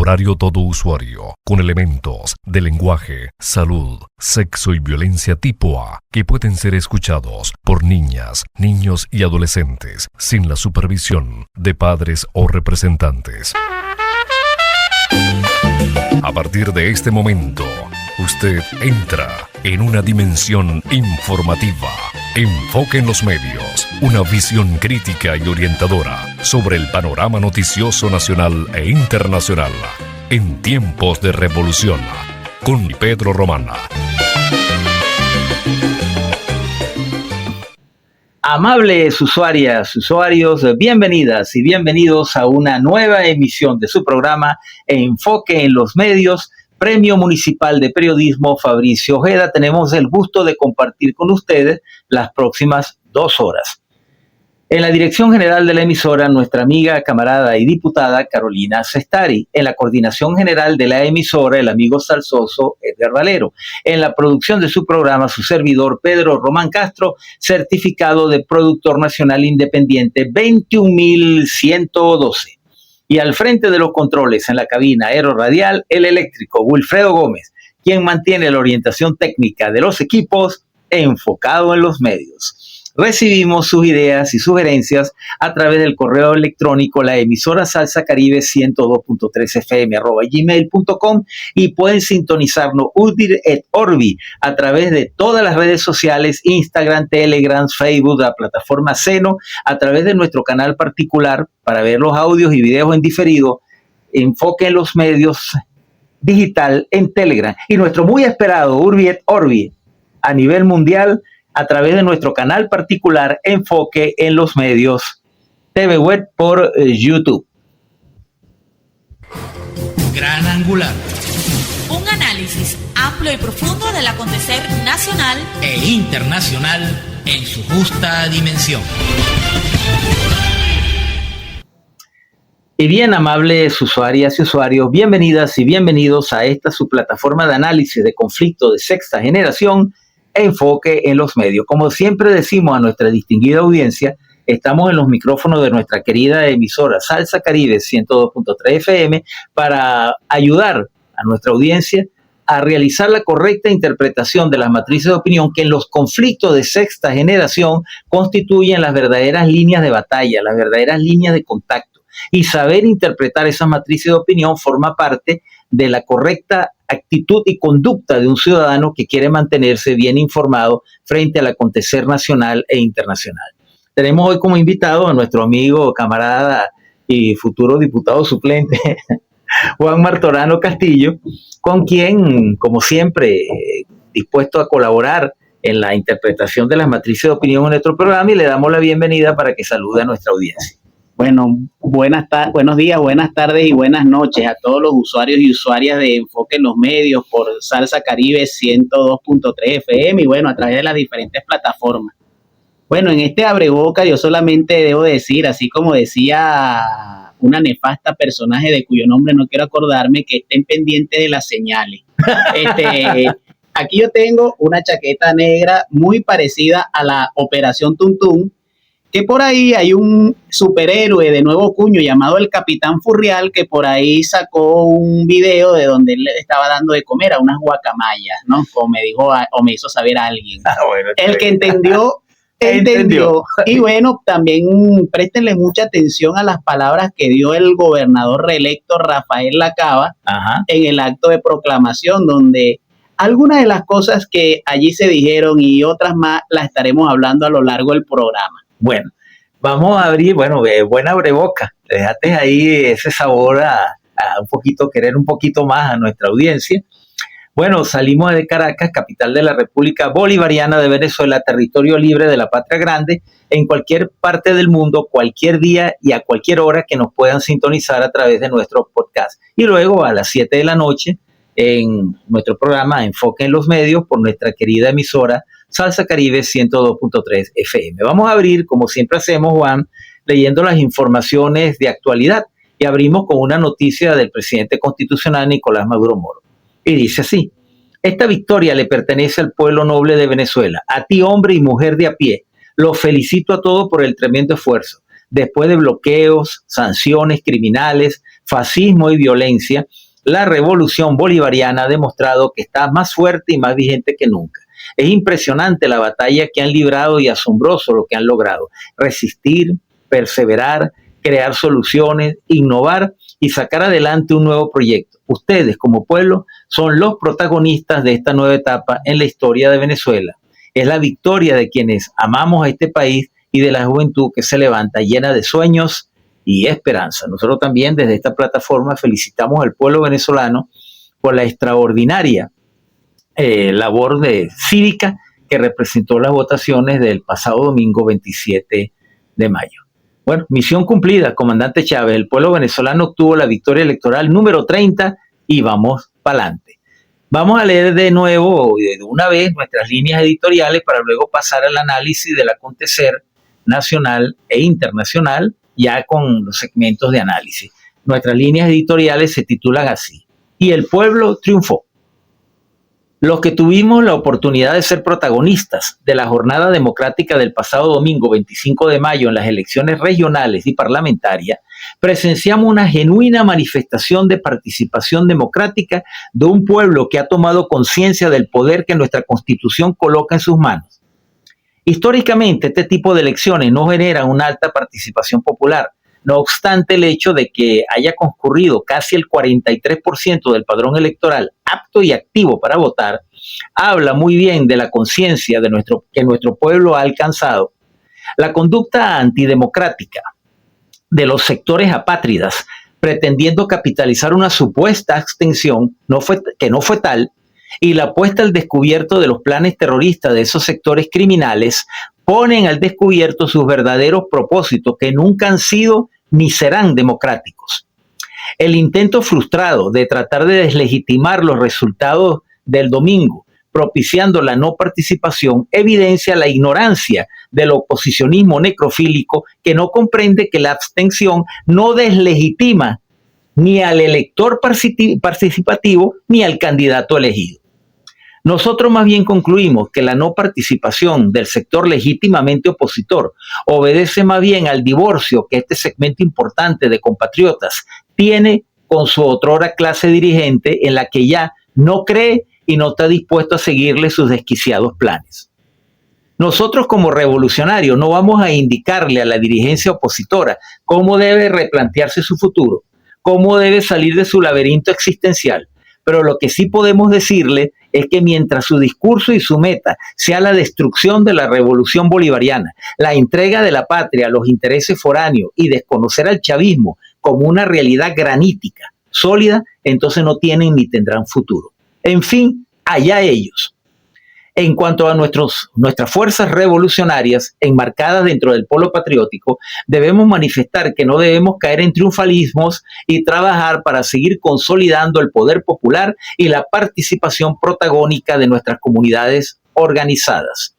horario todo usuario, con elementos de lenguaje, salud, sexo y violencia tipo A, que pueden ser escuchados por niñas, niños y adolescentes, sin la supervisión de padres o representantes. A partir de este momento, usted entra en una dimensión informativa. Enfoque en los medios, una visión crítica y orientadora sobre el panorama noticioso nacional e internacional en tiempos de revolución, con Pedro Román. Amables usuarias, usuarios, bienvenidas y bienvenidos a una nueva emisión de su programa Enfoque en los Medios, Premio Municipal de Periodismo Fabricio Ojeda. Tenemos el gusto de compartir con ustedes las próximas 2 horas. En la dirección general de la emisora, nuestra amiga, camarada y diputada Carolina Cestari. En la coordinación general de la emisora, el amigo salsoso Edgar Valero. En la producción de su programa, su servidor Pedro Román Castro, certificado de productor nacional independiente 21112. Y al frente de los controles en la cabina aeroradial, el eléctrico Wilfredo Gómez, quien mantiene la orientación técnica de los equipos enfocado en los medios. Recibimos sus ideas y sugerencias a través del correo electrónico la emisora Salsa Caribe 102.3 fm@gmail.com y pueden sintonizarnos Udir et Orbi a través de todas las redes sociales, Instagram, Telegram, Facebook, la plataforma Seno, a través de nuestro canal particular para ver los audios y videos en diferido, Enfoque en los Medios digital en Telegram, y nuestro muy esperado Urbi et Orbi a nivel mundial a través de nuestro canal particular Enfoque en los Medios TV Web por YouTube. Gran Angular. Un análisis amplio y profundo del acontecer nacional e internacional en su justa dimensión. Y bien, amables usuarias y usuarios, bienvenidas y bienvenidos a esta su plataforma de análisis de conflicto de sexta generación, Enfoque en los Medios. Como siempre decimos a nuestra distinguida audiencia, estamos en los micrófonos de nuestra querida emisora Salsa Caribe 102.3 FM para ayudar a nuestra audiencia a realizar la correcta interpretación de las matrices de opinión que en los conflictos de sexta generación constituyen las verdaderas líneas de batalla, las verdaderas líneas de contacto. Y saber interpretar esas matrices de opinión forma parte de la correcta actitud y conducta de un ciudadano que quiere mantenerse bien informado frente al acontecer nacional e internacional. Tenemos hoy como invitado a nuestro amigo, camarada y futuro diputado suplente, Juan Martorano Castillo, con quien, como siempre, dispuesto a colaborar en la interpretación de las matrices de opinión en nuestro programa, y le damos la bienvenida para que salude a nuestra audiencia. Bueno, buenos días, buenas tardes y buenas noches a todos los usuarios y usuarias de Enfoque en los Medios por Salsa Caribe 102.3 FM y bueno, a través de las diferentes plataformas. Bueno, en este abreboca yo solamente debo decir, así como decía una nefasta personaje de cuyo nombre no quiero acordarme, que estén pendientes de las señales. Aquí yo tengo una chaqueta negra muy parecida a la Operación Tuntún, que por ahí hay un superhéroe de nuevo cuño llamado el Capitán Furrial, que por ahí sacó un video de donde él le estaba dando de comer a unas guacamayas, ¿no? Como me dijo o me hizo saber alguien. Bueno, el que entendió. Y bueno, también préstenle mucha atención a las palabras que dio el gobernador reelecto Rafael Lacaba en el acto de proclamación, donde algunas de las cosas que allí se dijeron y otras más las estaremos hablando a lo largo del programa. Bueno, vamos a abrir, buena abreboca. Dejaste ahí ese sabor a un poquito, querer un poquito más a nuestra audiencia. Bueno, salimos de Caracas, capital de la República Bolivariana de Venezuela, territorio libre de la patria grande, en cualquier parte del mundo, cualquier día y a cualquier hora que nos puedan sintonizar a través de nuestro podcast. Y luego a las 7 de la noche en nuestro programa Enfoque en los Medios por nuestra querida emisora Salsa Caribe 102.3 FM. Vamos a abrir, como siempre hacemos, Juan, leyendo las informaciones de actualidad, y abrimos con una noticia del presidente constitucional Nicolás Maduro Moro. Y dice así: esta victoria le pertenece al pueblo noble de Venezuela, a ti, hombre y mujer de a pie. Los felicito a todos por el tremendo esfuerzo. Después de bloqueos, sanciones criminales, fascismo y violencia, la revolución bolivariana ha demostrado que está más fuerte y más vigente que nunca. Es impresionante la batalla que han librado y asombroso lo que han logrado. Resistir, perseverar, crear soluciones, innovar y sacar adelante un nuevo proyecto. Ustedes, como pueblo, son los protagonistas de esta nueva etapa en la historia de Venezuela. Es la victoria de quienes amamos a este país y de la juventud que se levanta llena de sueños y esperanza. Nosotros también desde esta plataforma felicitamos al pueblo venezolano por la extraordinaria labor cívica que representó las votaciones del pasado domingo 27 de mayo. Bueno, misión cumplida, comandante Chávez. El pueblo venezolano obtuvo la victoria electoral número 30 y vamos para adelante. Vamos a leer de nuevo, de una vez, nuestras líneas editoriales para luego pasar al análisis del acontecer nacional e internacional, ya con los segmentos de análisis. Nuestras líneas editoriales se titulan así: y el pueblo triunfó. Los que tuvimos la oportunidad de ser protagonistas de la jornada democrática del pasado domingo 25 de mayo en las elecciones regionales y parlamentarias, presenciamos una genuina manifestación de participación democrática de un pueblo que ha tomado conciencia del poder que nuestra Constitución coloca en sus manos. Históricamente, este tipo de elecciones no generan una alta participación popular. No obstante, el hecho de que haya concurrido casi el 43% del padrón electoral apto y activo para votar, habla muy bien de la conciencia que nuestro pueblo ha alcanzado. La conducta antidemocrática de los sectores apátridas, pretendiendo capitalizar una supuesta abstención, que no fue tal, y la puesta al descubierto de los planes terroristas de esos sectores criminales, ponen al descubierto sus verdaderos propósitos, que nunca han sido ni serán democráticos. El intento frustrado de tratar de deslegitimar los resultados del domingo, propiciando la no participación, evidencia la ignorancia del oposicionismo necrofílico que no comprende que la abstención no deslegitima ni al elector participativo ni al candidato elegido. Nosotros más bien concluimos que la no participación del sector legítimamente opositor obedece más bien al divorcio que este segmento importante de compatriotas tiene con su otrora clase dirigente, en la que ya no cree y no está dispuesto a seguirle sus desquiciados planes. Nosotros como revolucionarios no vamos a indicarle a la dirigencia opositora cómo debe replantearse su futuro, cómo debe salir de su laberinto existencial, pero lo que sí podemos decirle es que mientras su discurso y su meta sea la destrucción de la revolución bolivariana, la entrega de la patria a los intereses foráneos y desconocer al chavismo como una realidad granítica, sólida, entonces no tienen ni tendrán futuro. En fin, allá ellos. En cuanto a nuestras fuerzas revolucionarias enmarcadas dentro del polo patriótico, debemos manifestar que no debemos caer en triunfalismos y trabajar para seguir consolidando el poder popular y la participación protagónica de nuestras comunidades organizadas.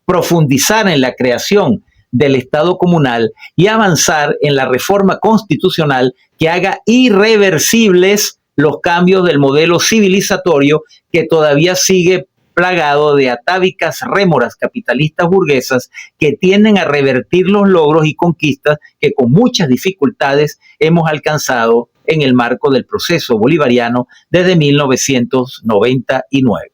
Profundizar en la creación del Estado comunal y avanzar en la reforma constitucional que haga irreversibles los cambios del modelo civilizatorio que todavía sigue plagado de atávicas rémoras capitalistas burguesas que tienden a revertir los logros y conquistas que con muchas dificultades hemos alcanzado en el marco del proceso bolivariano desde 1999.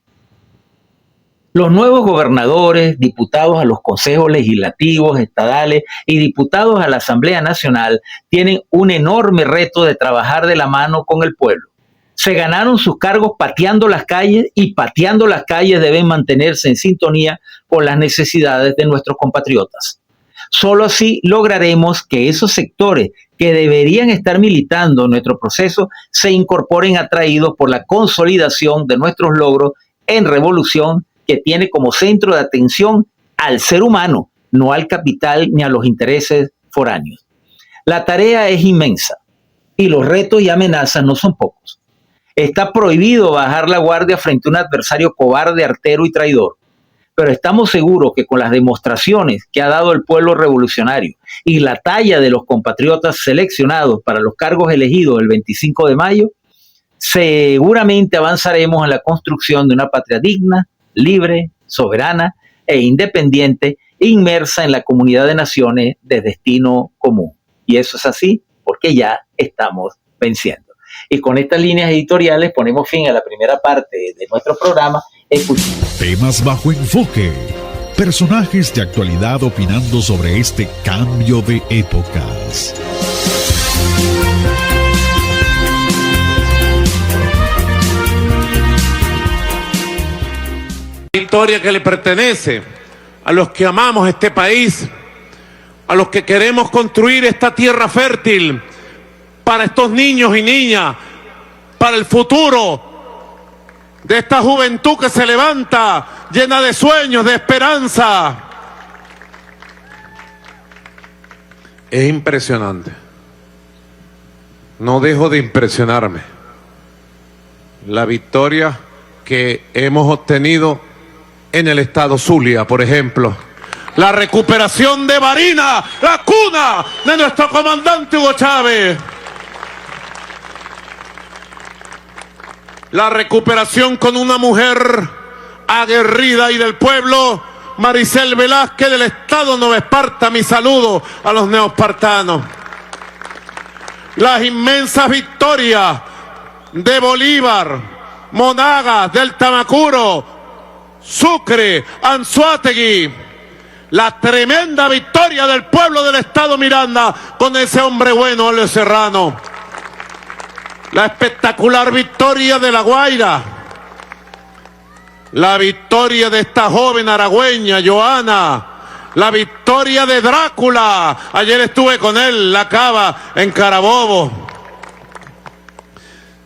Los nuevos gobernadores, diputados a los consejos legislativos, estadales y diputados a la Asamblea Nacional tienen un enorme reto de trabajar de la mano con el pueblo. Se ganaron sus cargos pateando las calles y pateando las calles deben mantenerse en sintonía con las necesidades de nuestros compatriotas. Solo así lograremos que esos sectores que deberían estar militando en nuestro proceso se incorporen atraídos por la consolidación de nuestros logros en revolución que tiene como centro de atención al ser humano, no al capital ni a los intereses foráneos. La tarea es inmensa y los retos y amenazas no son pocos. Está prohibido bajar la guardia frente a un adversario cobarde, artero y traidor. Pero estamos seguros que con las demostraciones que ha dado el pueblo revolucionario y la talla de los compatriotas seleccionados para los cargos elegidos el 25 de mayo, seguramente avanzaremos en la construcción de una patria digna, libre, soberana e independiente, inmersa en la comunidad de naciones de destino común. Y eso es así porque ya estamos venciendo. Y con estas líneas editoriales ponemos fin a la primera parte de nuestro programa. Temas bajo enfoque. Personajes de actualidad opinando sobre este cambio de épocas. Victoria que le pertenece a los que amamos este país, a los que queremos construir esta tierra fértil para estos niños y niñas, para el futuro de esta juventud que se levanta llena de sueños, de esperanza. Es impresionante. No dejo de impresionarme. La victoria que hemos obtenido en el estado Zulia, por ejemplo. La recuperación de Barinas, la cuna de nuestro comandante Hugo Chávez. La recuperación con una mujer aguerrida y del pueblo, Maricel Velázquez del estado Nueva Esparta. Mi saludo a los neoespartanos. Las inmensas victorias de Bolívar, Monagas, del Tamacuro, Sucre, Anzoátegui. La tremenda victoria del pueblo del estado Miranda con ese hombre bueno, Elio Serrano. La espectacular victoria de La Guaira. La victoria de esta joven aragüeña, Joana. La victoria de Drácula. Ayer estuve con él, La Cava, en Carabobo.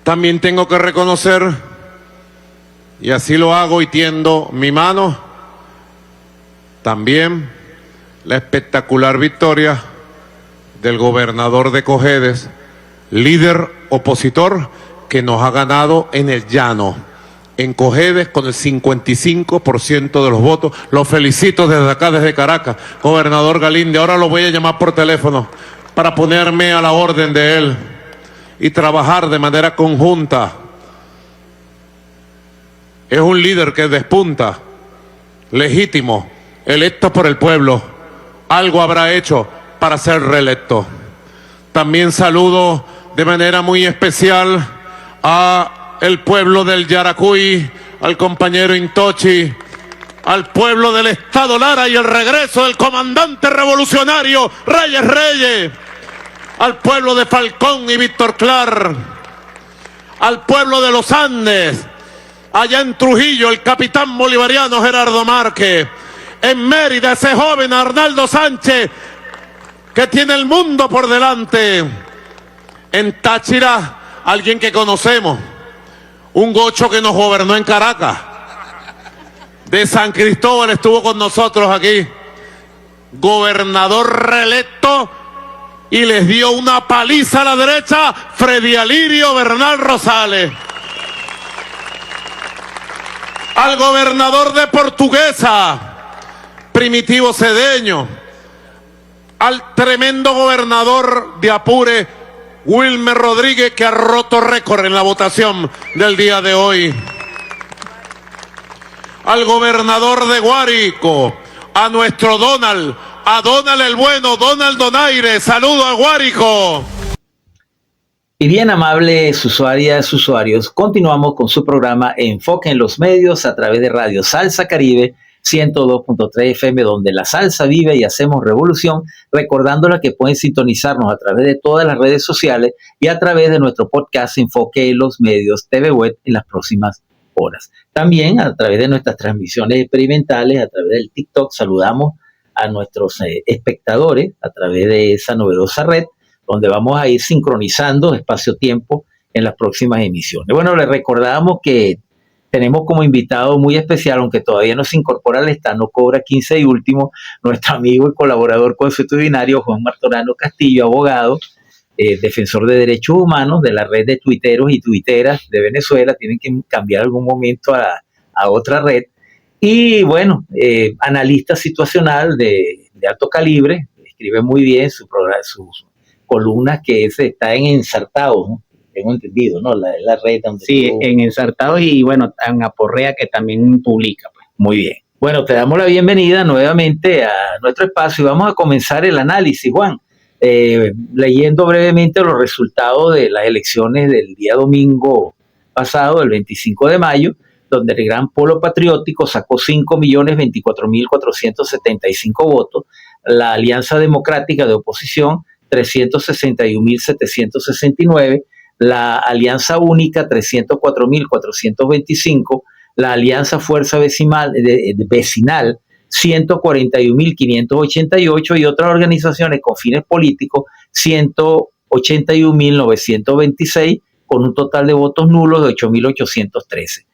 También tengo que reconocer, y así lo hago y tiendo mi mano, también la espectacular victoria del gobernador de Cojedes, líder opositor que nos ha ganado en el llano, en Cojedes, con el 55% de los votos. Lo felicito desde acá, desde Caracas, gobernador Galíndez. Ahora lo voy a llamar por teléfono para ponerme a la orden de él y trabajar de manera conjunta. Es un líder que despunta, legítimo, electo por el pueblo. Algo habrá hecho para ser reelecto. También saludo de manera muy especial a el pueblo del Yaracuy, al compañero Intochi, al pueblo del estado Lara y el regreso del comandante revolucionario Reyes, al pueblo de Falcón y Víctor Clar, al pueblo de los Andes, allá en Trujillo, el capitán bolivariano Gerardo Márquez, en Mérida, ese joven Arnaldo Sánchez, que tiene el mundo por delante, en Táchira, alguien que conocemos, un gocho que nos gobernó en Caracas, de San Cristóbal estuvo con nosotros aquí, gobernador reelecto, y les dio una paliza a la derecha, Freddy Alirio Bernal Rosales. Al gobernador de Portuguesa, Primitivo Cedeño, al tremendo gobernador de Apure, Wilmer Rodríguez, que ha roto récord en la votación del día de hoy, al gobernador de Guárico, a nuestro Donald, a Donald el bueno, Donald Donaire. Saludo a Guárico. Y bien, amables usuarias, usuarios, continuamos con su programa Enfoque en los Medios a través de Radio Salsa Caribe 102.3 FM, donde la salsa vive y hacemos revolución, recordándoles que pueden sintonizarnos a través de todas las redes sociales y a través de nuestro podcast Enfoque en los Medios TV Web en las próximas horas. También a través de nuestras transmisiones experimentales, a través del TikTok, saludamos a nuestros espectadores a través de esa novedosa red, donde vamos a ir sincronizando espacio-tiempo en las próximas emisiones. Bueno, les recordamos que tenemos como invitado muy especial, aunque todavía no se incorpora al stand, no cobra 15 y último, nuestro amigo y colaborador consuetudinario Juan Martorano Castillo, abogado, defensor de derechos humanos de la red de tuiteros y tuiteras de Venezuela. Tienen que cambiar algún momento a otra red. Y bueno, analista situacional de alto calibre, escribe muy bien sus columnas que está en Ensartados, ¿no? Tengo entendido, ¿no? La red donde... Sí, en Ensartados y bueno, en Aporrea, que también publica. Pues. Muy bien. Bueno, te damos la bienvenida nuevamente a nuestro espacio y vamos a comenzar el análisis, Juan. leyendo brevemente los resultados de las elecciones del día domingo pasado, el 25 de mayo, donde el Gran Polo Patriótico sacó 5.024.475 votos, la Alianza Democrática de Oposición 361.769, la Alianza Única 304.425, la Alianza Fuerza Vecinal 141.588 y otras organizaciones con fines políticos 181.926, con un total de votos nulos de 8.813.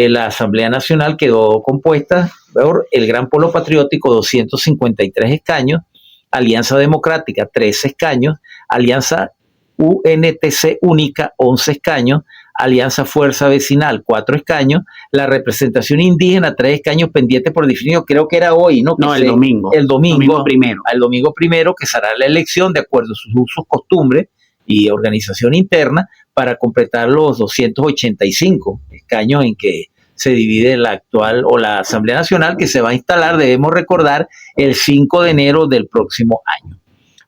La Asamblea Nacional quedó compuesta por el Gran Polo Patriótico 253 escaños, Alianza Democrática 13 escaños, Alianza UNTC Única 11 escaños, Alianza Fuerza Vecinal 4 escaños, la representación indígena 3 escaños pendientes por definir, creo que era hoy, ¿no? No, el domingo. El domingo primero. El domingo primero, que será la elección de acuerdo a sus usos, costumbres y organización interna para completar los 285 escaños en que se divide la actual o la Asamblea Nacional, que se va a instalar, debemos recordar, el 5 de enero del próximo año.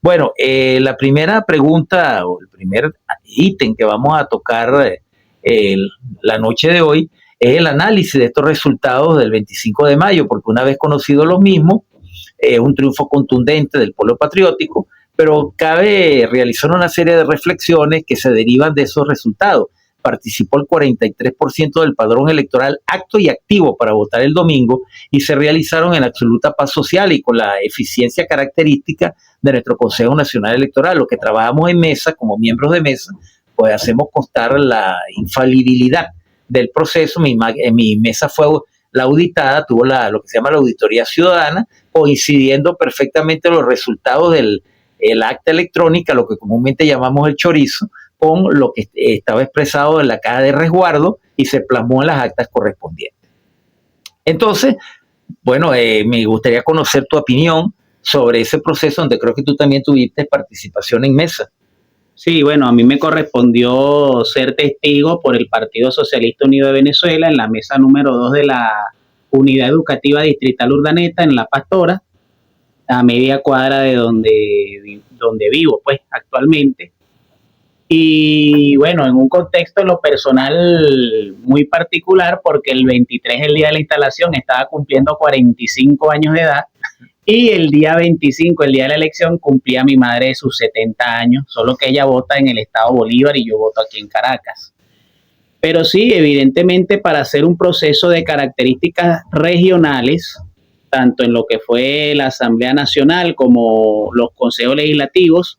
Bueno, la primera pregunta o el primer ítem que vamos a tocar la noche de hoy es el análisis de estos resultados del 25 de mayo, porque una vez conocidos los mismos, un triunfo contundente del Polo Patriótico, pero cabe realizar una serie de reflexiones que se derivan de esos resultados. Participó el 43% del padrón electoral acto y activo para votar el domingo y se realizaron en absoluta paz social y con la eficiencia característica de nuestro Consejo Nacional Electoral. Los que trabajamos en mesa, como miembros de mesa, pues hacemos constar la infalibilidad del proceso. Mi mesa fue la auditada, tuvo lo que se llama la auditoría ciudadana, coincidiendo perfectamente los resultados del acta electrónica, lo que comúnmente llamamos el chorizo, con lo que estaba expresado en la caja de resguardo y se plasmó en las actas correspondientes. Entonces, bueno, me gustaría conocer tu opinión sobre ese proceso, donde creo que tú también tuviste participación en mesa. Sí, bueno, a mí me correspondió ser testigo por el Partido Socialista Unido de Venezuela en la mesa número 2 de la Unidad Educativa Distrital Urdaneta en La Pastora, a media cuadra de donde vivo, pues, actualmente. Y bueno, en un contexto en lo personal muy particular, porque el 23, el día de la instalación, estaba cumpliendo 45 años de edad, y el día 25, el día de la elección, cumplía mi madre sus 70 años, solo que ella vota en el estado Bolívar y yo voto aquí en Caracas. Pero sí, evidentemente, para hacer un proceso de características regionales, tanto en lo que fue la Asamblea Nacional como los consejos legislativos,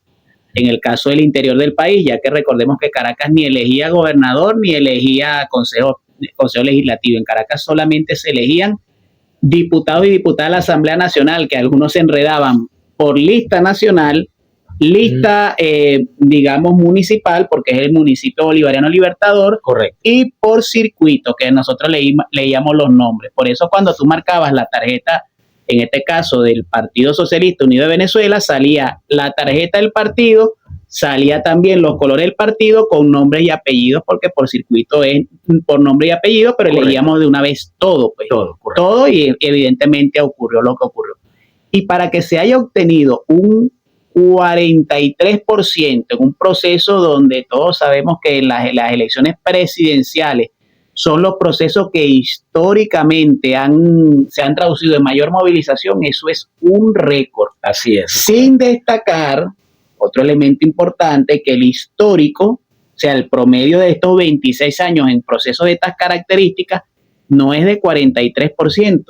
en el caso del interior del país, ya que recordemos que Caracas ni elegía gobernador ni elegía consejo legislativo. En Caracas solamente se elegían diputados y diputadas de la Asamblea Nacional, que algunos se enredaban por lista nacional, lista, digamos, municipal, porque es el municipio bolivariano Libertador. Correcto. Y por circuito, que nosotros leíamos los nombres. Por eso cuando tú marcabas la tarjeta, en este caso del Partido Socialista Unido de Venezuela, salía la tarjeta del partido, salía también los colores del partido con nombres y apellidos, porque por circuito es por nombre y apellido, pero correcto, leíamos de una vez todo, pues, todo, y evidentemente ocurrió lo que ocurrió. Y para que se haya obtenido un 43% en un proceso donde todos sabemos que las elecciones presidenciales son los procesos que históricamente se han traducido en mayor movilización, eso es un récord. Así es. Sin destacar otro elemento importante, que el histórico, o sea, el promedio de estos 26 años en procesos de estas características, no es de 43%.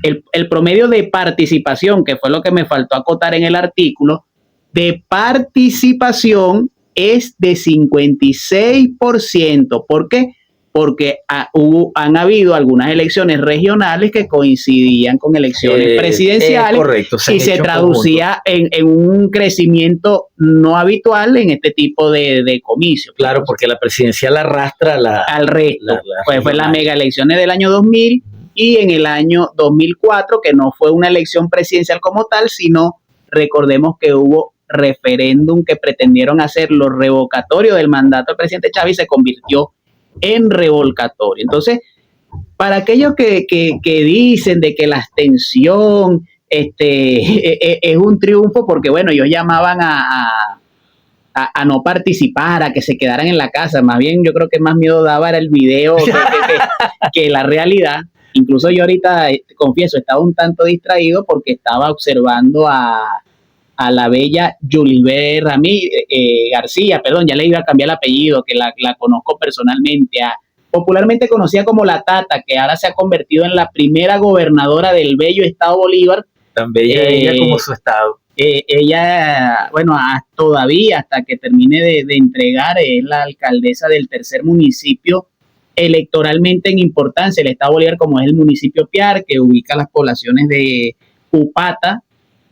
El promedio de participación, que fue lo que me faltó acotar en el artículo, de participación es de 56%. ¿Por qué? Porque han habido algunas elecciones regionales que coincidían con elecciones presidenciales, correcto, y se traducía en un crecimiento no habitual en este tipo de comicios. Claro, porque la presidencial arrastra al resto. Fue la mega elecciones del año 2000 y en el año 2004, que no fue una elección presidencial como tal, sino recordemos que hubo referéndum que pretendieron hacer lo revocatorio del mandato del presidente Chávez y se convirtió en revolcatorio. Entonces, para aquellos que dicen de que la abstención es un triunfo porque, bueno, ellos llamaban a no participar, a que se quedaran en la casa. Más bien yo creo que más miedo daba era el video que la realidad. Incluso yo ahorita, confieso, estaba un tanto distraído porque estaba observando a la bella Yulibé García, perdón, ya le iba a cambiar el apellido, que la conozco personalmente, popularmente conocida como la Tata, que ahora se ha convertido en la primera gobernadora del bello estado Bolívar. Tan bella ella como su estado. Ella, bueno, todavía hasta que termine de entregar, es la alcaldesa del tercer municipio electoralmente en importancia, el estado Bolívar, como es el municipio Piar, que ubica las poblaciones de Upata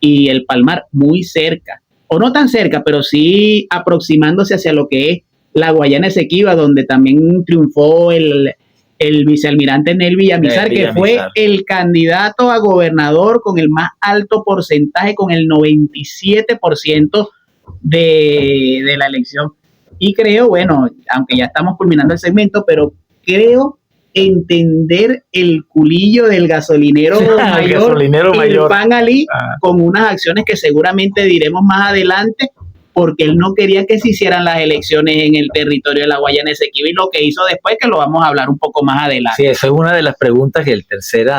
y El Palmar, muy cerca, o no tan cerca, pero sí aproximándose hacia lo que es la Guayana Esequiba, donde también triunfó el vicealmirante Nel Villamizar, que fue el candidato a gobernador con el más alto porcentaje, con el 97% de la elección. Y creo, bueno, aunque ya estamos culminando el segmento, pero creo entender el culillo del gasolinero mayor, Irfán Ali, con unas acciones que seguramente diremos más adelante, porque él no quería que se hicieran las elecciones en el territorio de la Guayana Esequiba, y lo que hizo después, que lo vamos a hablar un poco más adelante. Sí, esa es una de las preguntas en el tercer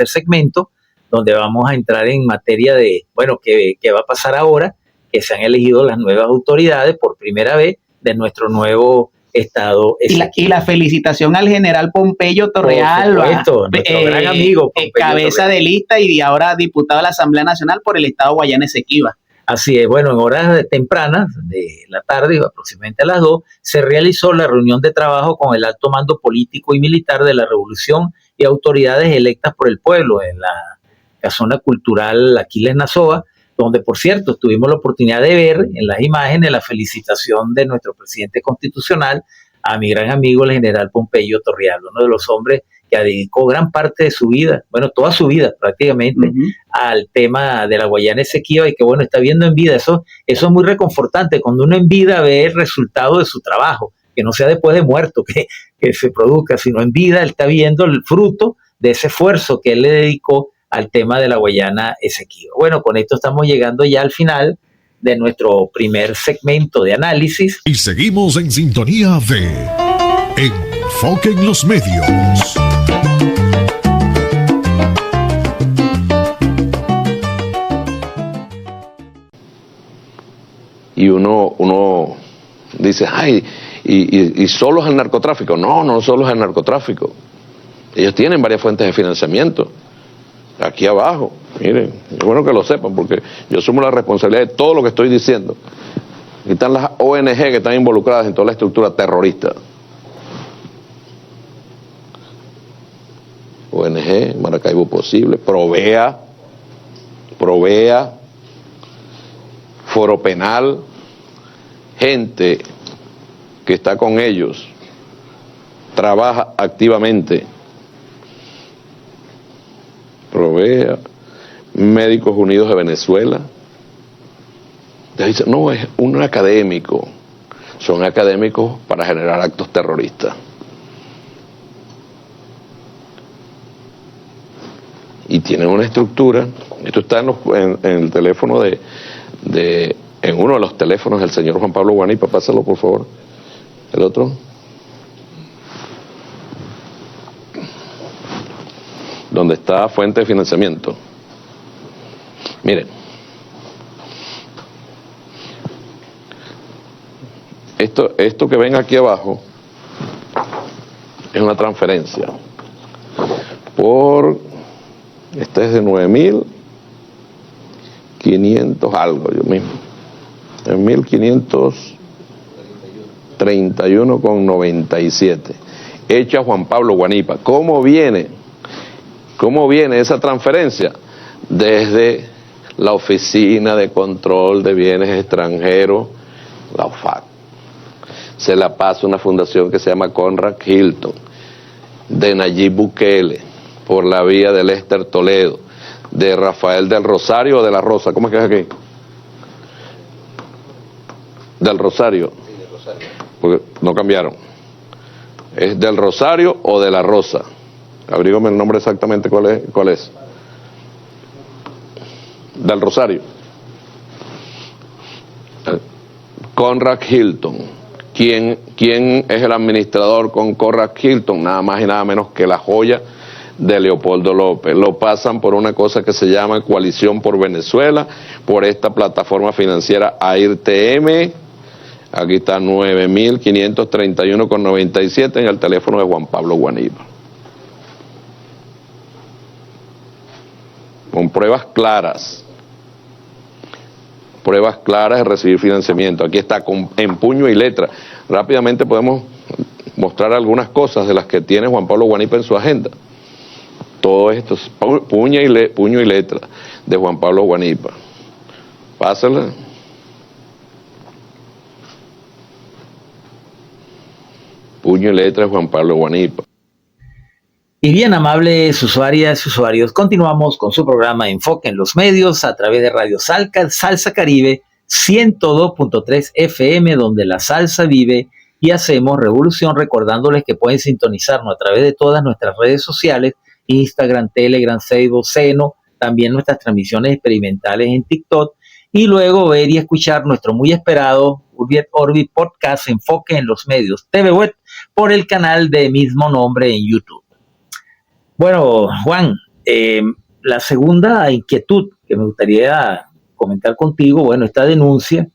segmento, donde vamos a entrar en materia de, bueno, ¿qué va a pasar ahora? Que se han elegido las nuevas autoridades por primera vez de nuestro nuevo estado. Y la felicitación al general Pompeyo Torreal, nuestro gran amigo, cabeza Torreal de lista y ahora diputado de la Asamblea Nacional por el estado Guayana Esequiba. Así es, bueno, en horas tempranas de la tarde, aproximadamente a las 2, se realizó la reunión de trabajo con el alto mando político y militar de la revolución y autoridades electas por el pueblo en la casona cultural Aquiles Nazoa, donde, por cierto, tuvimos la oportunidad de ver en las imágenes la felicitación de nuestro presidente constitucional a mi gran amigo el general Pompeyo Torreal, uno de los hombres que dedicó gran parte de su vida, bueno, toda su vida prácticamente, al tema de la Guayana Esequiba, y que, bueno, está viendo en vida. Eso es muy reconfortante, cuando uno en vida ve el resultado de su trabajo, que no sea después de muerto que se produzca, sino en vida él está viendo el fruto de ese esfuerzo que él le dedicó al tema de la Guayana Esequiba. Bueno, con esto estamos llegando ya al final de nuestro primer segmento de análisis. Y seguimos en sintonía de Enfoque en los Medios. Y uno dice, ay, y solo es el narcotráfico. No solo es el narcotráfico. Ellos tienen varias fuentes de financiamiento. Aquí abajo, miren, es bueno que lo sepan, porque yo asumo la responsabilidad de todo lo que estoy diciendo. Y están las ONG que están involucradas en toda la estructura terrorista. ONG, Maracaibo Posible, Provea, Foro Penal, gente que está con ellos, trabaja activamente. Provea, Médicos Unidos de Venezuela. Dicen, no, es un académico. Son académicos para generar actos terroristas. Y tienen una estructura, esto está en el teléfono en uno de los teléfonos del señor Juan Pablo Guanipa, pásalo por favor. El otro. Donde está fuente de financiamiento. Miren, esto que ven aquí abajo es una transferencia esta es de 9.500 algo, yo mismo, 9.531,97, hecha Juan Pablo Guanipa. ¿Cómo viene esa transferencia? Desde la Oficina de Control de Bienes Extranjeros, la OFAC. Se la pasa una fundación que se llama Conrad Hilton, de Nayib Bukele, por la vía de Lester Toledo, de Rafael del Rosario o de la Rosa, ¿cómo es que es aquí? Del Rosario. Sí, del Rosario. Porque no cambiaron. ¿Es del Rosario o de la Rosa? Abrígame el nombre exactamente cuál es. del Rosario. Conrad Hilton. ¿Quién es el administrador con Conrad Hilton? Nada más y nada menos que la joya de Leopoldo López. Lo pasan por una cosa que se llama Coalición por Venezuela, por esta plataforma financiera AIRTM. Aquí está 9.531,97 en el teléfono de Juan Pablo Guanípa. Con pruebas claras de recibir financiamiento. Aquí está en puño y letra. Rápidamente podemos mostrar algunas cosas de las que tiene Juan Pablo Guanípa en su agenda. Todo esto es puño y letra de Juan Pablo Guanípa. Pásala. Puño y letra de Juan Pablo Guanípa. Y bien, amables usuarias y usuarios, continuamos con su programa Enfoque en los Medios a través de Radio Salsa Caribe 102.3 FM, donde la salsa vive y hacemos revolución, recordándoles que pueden sintonizarnos a través de todas nuestras redes sociales, Instagram, Telegram, Facebook, Seno, también nuestras transmisiones experimentales en TikTok, y luego ver y escuchar nuestro muy esperado Orbit Podcast Enfoque en los Medios TV Web por el canal de mismo nombre en YouTube. Bueno, Juan, la segunda inquietud que me gustaría comentar contigo, bueno, esta denuncia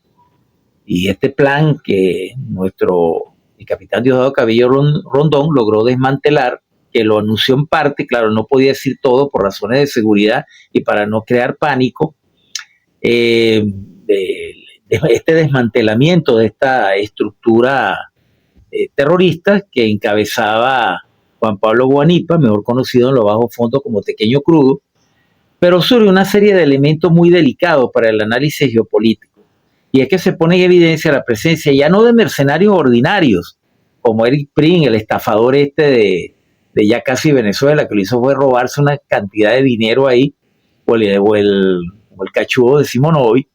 y este plan que el capitán Diosdado Cabello Rondón logró desmantelar, que lo anunció en parte, claro, no podía decir todo por razones de seguridad y para no crear pánico, de este desmantelamiento de esta estructura terrorista que encabezaba Juan Pablo Guanípa, mejor conocido en los bajos fondos como Tequeño Crudo, pero sobre una serie de elementos muy delicados para el análisis geopolítico. Y es que se pone en evidencia la presencia ya no de mercenarios ordinarios, como Eric Prim, el estafador de ya casi Venezuela, que lo hizo fue robarse una cantidad de dinero ahí, o el cachudo de Simonovic,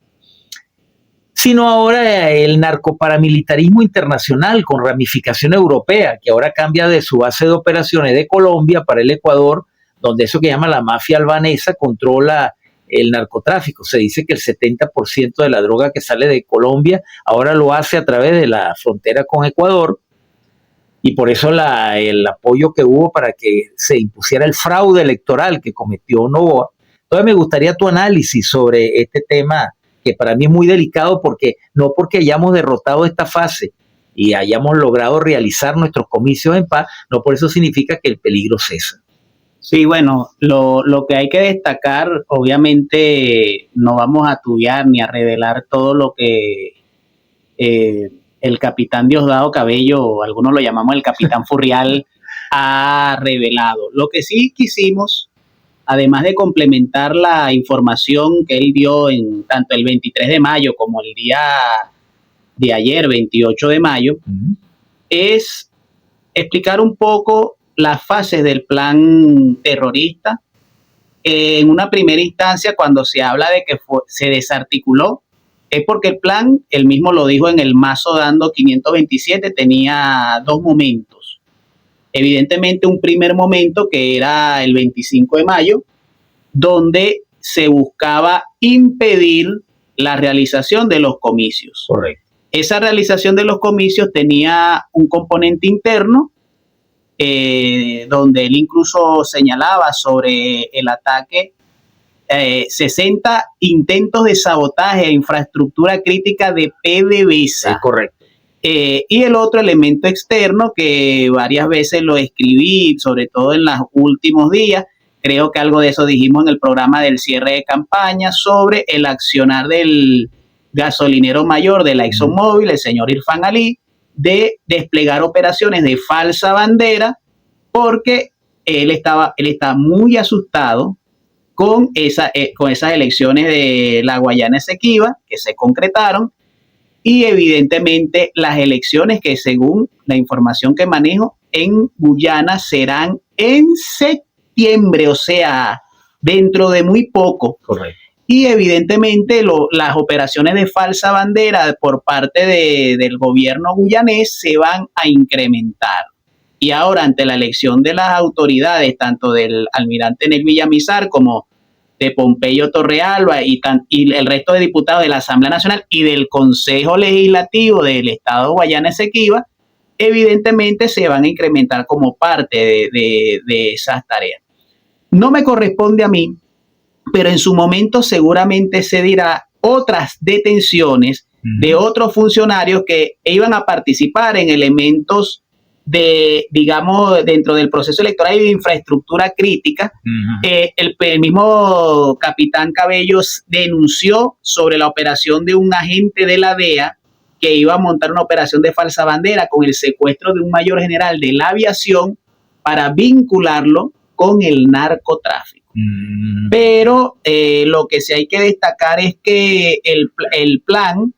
sino ahora el narcoparamilitarismo internacional con ramificación europea, que ahora cambia de su base de operaciones de Colombia para el Ecuador, donde eso que llama la mafia albanesa controla el narcotráfico. Se dice que el 70% de la droga que sale de Colombia ahora lo hace a través de la frontera con Ecuador, y por eso el apoyo que hubo para que se impusiera el fraude electoral que cometió Noboa. Entonces me gustaría tu análisis sobre este tema, que para mí es muy delicado, porque no porque hayamos derrotado esta fase y hayamos logrado realizar nuestros comicios en paz, no por eso significa que el peligro cesa. Sí, bueno, lo que hay que destacar, obviamente no vamos a tubiar ni a revelar todo lo que el capitán Diosdado Cabello, algunos lo llamamos el capitán Furrial, ha revelado. Lo que sí quisimos, además de complementar la información que él dio en tanto el 23 de mayo como el día de ayer, 28 de mayo, es explicar un poco las fases del plan terrorista. En una primera instancia, cuando se habla de que se desarticuló, es porque el plan, él mismo lo dijo en el Mazo Dando 527, tenía dos momentos. Evidentemente un primer momento que era el 25 de mayo, donde se buscaba impedir la realización de los comicios. Correcto. Esa realización de los comicios tenía un componente interno, donde él incluso señalaba sobre el ataque 60 intentos de sabotaje a infraestructura crítica de PDVSA. Es correcto. Y el otro elemento externo que varias veces lo escribí, sobre todo en los últimos días, creo que algo de eso dijimos en el programa del cierre de campaña, sobre el accionar del gasolinero mayor de la ExxonMobil, el señor Irfan Ali, de desplegar operaciones de falsa bandera, porque él está muy asustado con esas elecciones de la Guayana Esequiba que se concretaron, y evidentemente las elecciones que, según la información que manejo, en Guyana serán en septiembre, o sea, dentro de muy poco. Correcto. Y evidentemente las operaciones de falsa bandera por parte del gobierno guyanés se van a incrementar. Y ahora, ante la elección de las autoridades, tanto del almirante Nel Villamizar como de Pompeyo Torrealba y el resto de diputados de la Asamblea Nacional y del Consejo Legislativo del Estado Guayana Esequiba, evidentemente se van a incrementar como parte de esas tareas. No me corresponde a mí, pero en su momento seguramente se dirá otras detenciones de otros funcionarios que iban a participar en elementos digamos, dentro del proceso electoral y de infraestructura crítica. El mismo capitán Cabellos denunció sobre la operación de un agente de la DEA que iba a montar una operación de falsa bandera con el secuestro de un mayor general de la aviación para vincularlo con el narcotráfico. Pero lo que sí hay que destacar es que el plan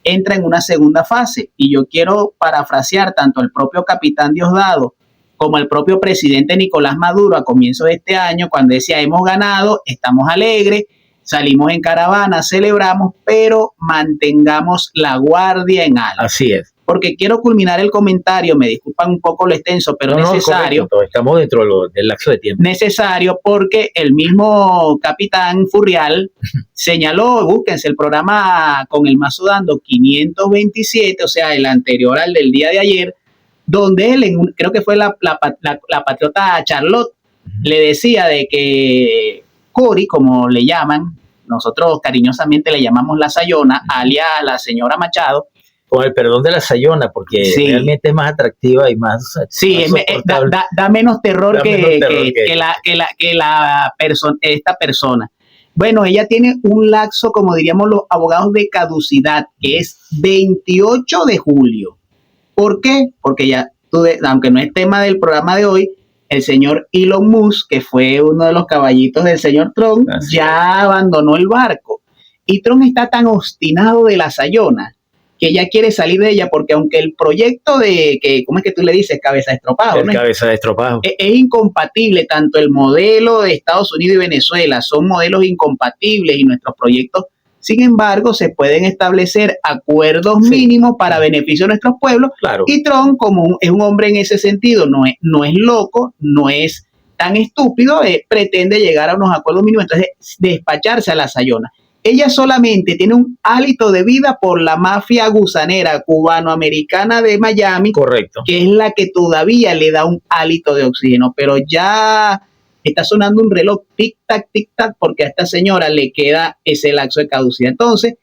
entra en una segunda fase, y yo quiero parafrasear tanto al propio capitán Diosdado como al propio presidente Nicolás Maduro a comienzo de este año, cuando decía: hemos ganado, estamos alegres, salimos en caravana, celebramos, pero mantengamos la guardia en alto. Así es. Porque quiero culminar el comentario, me disculpan un poco lo extenso, pero necesario. Correcto, estamos dentro del lapso de tiempo. Necesario, porque el mismo capitán Furrial señaló, búsquense el programa Con el Mazo Dando 527, o sea, el anterior al del día de ayer, donde él, creo que fue la patriota Charlotte, le decía de que Cori, como le llaman, nosotros cariñosamente le llamamos la Sayona, alias la señora Machado, con el perdón de la Sayona, porque realmente es más atractiva y más... Sí, da menos terror que esta persona. Bueno, ella tiene un lapso, como diríamos los abogados, de caducidad, que es 28 de julio. ¿Por qué? Porque ya, aunque no es tema del programa de hoy, el señor Elon Musk, que fue uno de los caballitos del señor Trump, ya abandonó el barco. Y Trump está tan obstinado de la Sayona que ya quiere salir de ella, porque aunque el proyecto ¿cómo es que tú le dices? Cabeza de estropado, ¿no? Cabeza de estropado. Es incompatible, tanto el modelo de Estados Unidos y Venezuela son modelos incompatibles, y nuestros proyectos, sin embargo, se pueden establecer acuerdos mínimos para beneficio de nuestros pueblos. Claro. Y Trump, como es un hombre en ese sentido, no es loco, no es tan estúpido, pretende llegar a unos acuerdos mínimos, entonces despacharse a la Sayona. Ella solamente tiene un hálito de vida por la mafia gusanera cubanoamericana de Miami. Correcto. Que es la que todavía le da un hálito de oxígeno, pero ya está sonando un reloj tic-tac, tic-tac, porque a esta señora le queda ese lapso de caducidad. Entonces,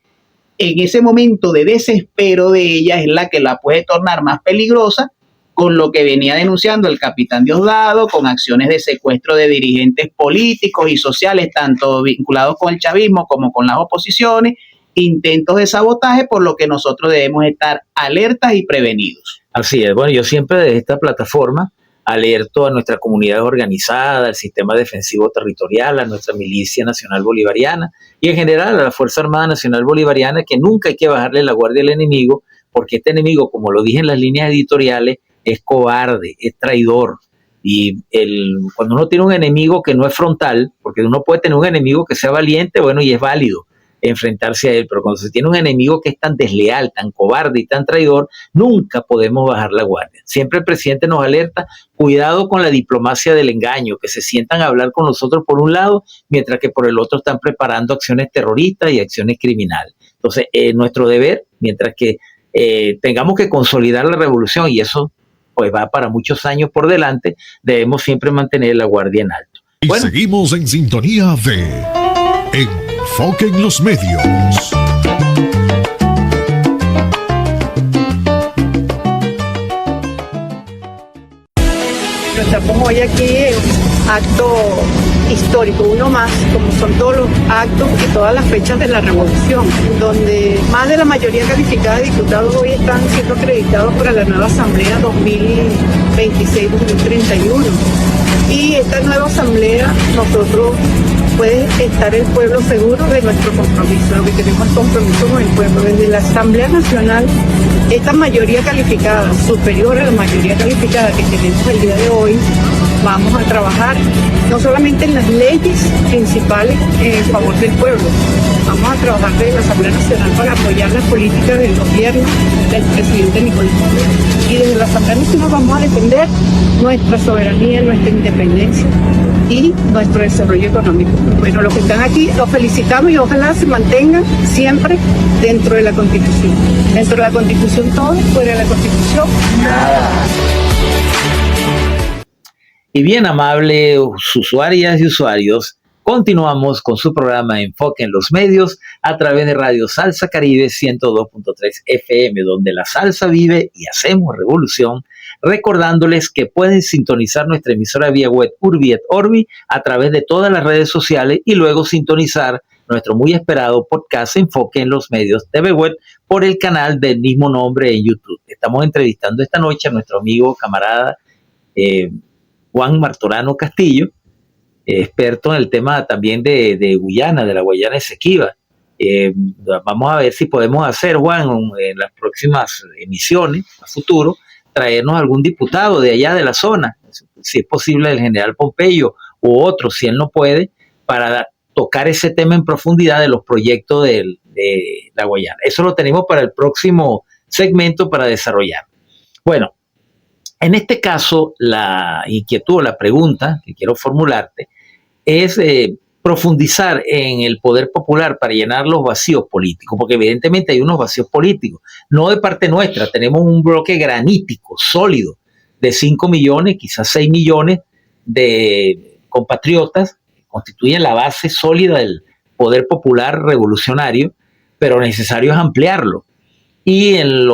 en ese momento de desespero de ella es la que la puede tornar más peligrosa, con lo que venía denunciando el capitán Diosdado, con acciones de secuestro de dirigentes políticos y sociales, tanto vinculados con el chavismo como con las oposiciones, intentos de sabotaje, por lo que nosotros debemos estar alertas y prevenidos. Así es. Bueno, yo siempre desde esta plataforma alerto a nuestra comunidad organizada, al sistema defensivo territorial, a nuestra milicia nacional bolivariana y en general a la Fuerza Armada Nacional Bolivariana, que nunca hay que bajarle la guardia al enemigo, porque este enemigo, como lo dije en las líneas editoriales, es cobarde, es traidor. Y cuando uno tiene un enemigo que no es frontal, porque uno puede tener un enemigo que sea valiente, bueno, y es válido enfrentarse a él, pero cuando se tiene un enemigo que es tan desleal, tan cobarde y tan traidor, nunca podemos bajar la guardia. Siempre el presidente nos alerta: cuidado con la diplomacia del engaño, que se sientan a hablar con nosotros por un lado, mientras que por el otro están preparando acciones terroristas y acciones criminales. Entonces, nuestro deber, mientras que tengamos que consolidar la revolución, y eso pues va para muchos años por delante, debemos siempre mantener la guardia en alto. Y seguimos en sintonía de Enfoque en los Medios. Estamos hoy aquí en un acto histórico, uno más, como son todos los actos y todas las fechas de la revolución, donde más de la mayoría calificada de diputados hoy están siendo acreditados para la nueva asamblea 2026-2031. Y esta nueva asamblea, nosotros puede estar el pueblo seguro de nuestro compromiso, lo que tenemos es compromiso con el pueblo. Desde la Asamblea Nacional, esta mayoría calificada, superior a la mayoría calificada que tenemos el día de hoy, vamos a trabajar no solamente en las leyes principales en favor del pueblo, vamos a trabajar desde la Asamblea Nacional para apoyar las políticas del gobierno del presidente Nicolás Maduro. Y desde la Asamblea Nacional vamos a defender nuestra soberanía, nuestra independencia y nuestro desarrollo económico. Bueno, los que están aquí los felicitamos y ojalá se mantengan siempre dentro de la Constitución. Dentro de la Constitución todo, fuera de la Constitución nada. Y bien, amables usuarias y usuarios, continuamos con su programa Enfoque en los Medios a través de Radio Salsa Caribe 102.3 FM, donde la salsa vive y hacemos revolución, recordándoles que pueden sintonizar nuestra emisora vía web Urbi et Orbi a través de todas las redes sociales y luego sintonizar nuestro muy esperado podcast Enfoque en los Medios TV Web por el canal del mismo nombre en YouTube. Estamos entrevistando esta noche a nuestro amigo, camarada Juan Martorano Castillo, experto en el tema también de Guyana, de la Guayana Esequiba. Vamos a ver si podemos hacer, Juan, en las próximas emisiones, a futuro, traernos algún diputado de allá de la zona, si es posible el general Pompeyo u otro, si él no puede, para tocar ese tema en profundidad de los proyectos de la Guayana. Eso lo tenemos para el próximo segmento para desarrollar. Bueno, en este caso, la inquietud, la pregunta que quiero formularte es profundizar en el poder popular para llenar los vacíos políticos, porque evidentemente hay unos vacíos políticos, no de parte nuestra, tenemos un bloque granítico, sólido, de 5 millones, quizás 6 millones de compatriotas que constituyen la base sólida del poder popular revolucionario, pero necesario es ampliarlo. Y el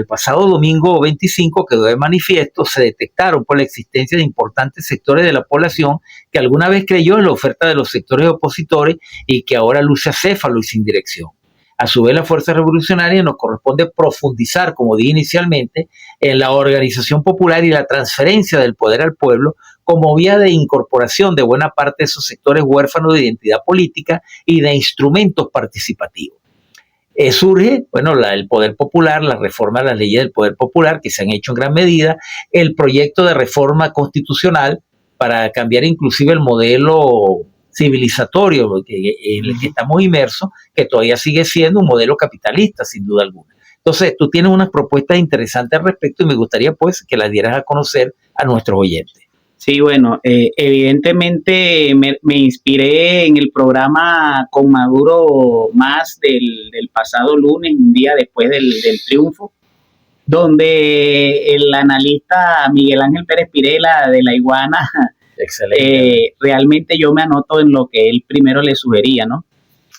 pasado domingo 25 quedó de manifiesto, se detectaron por la existencia de importantes sectores de la población que alguna vez creyó en la oferta de los sectores opositores y que ahora luce acéfalo y sin dirección. A su vez, la Fuerza Revolucionaria nos corresponde profundizar, como dije inicialmente, en la organización popular y la transferencia del poder al pueblo como vía de incorporación de buena parte de esos sectores huérfanos de identidad política y de instrumentos participativos. Surge, el poder popular, la reforma de las leyes del poder popular que se han hecho en gran medida, el proyecto de reforma constitucional para cambiar inclusive el modelo civilizatorio en el que estamos inmersos, que todavía sigue siendo un modelo capitalista, sin duda alguna. Entonces, tú tienes unas propuestas interesantes al respecto y me gustaría pues que las dieras a conocer a nuestros oyentes. Sí, bueno, evidentemente me inspiré en el programa con Maduro más del pasado lunes, un día después del triunfo, donde el analista Miguel Ángel Pérez Pirela de La Iguana, realmente yo me anoto en lo que él primero le sugería, ¿no?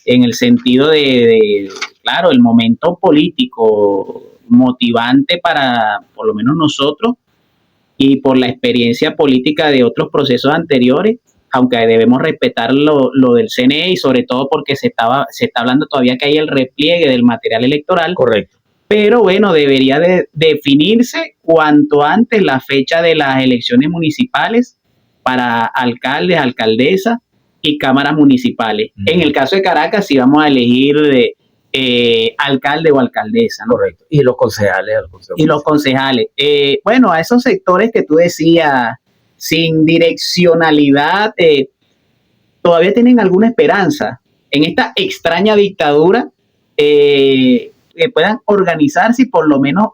En el sentido claro, el momento político motivante para, por lo menos nosotros, y por la experiencia política de otros procesos anteriores, aunque debemos respetar lo del CNE y sobre todo porque se está hablando todavía que hay el repliegue del material electoral. Correcto. Pero bueno, debería de definirse cuanto antes la fecha de las elecciones municipales para alcaldes, alcaldesas y cámaras municipales. En el caso de Caracas, sí vamos a elegir alcalde o alcaldesa, ¿no? Correcto. Y los concejales. A esos sectores que tú decías, sin direccionalidad, todavía tienen alguna esperanza en esta extraña dictadura, que puedan organizarse y por lo menos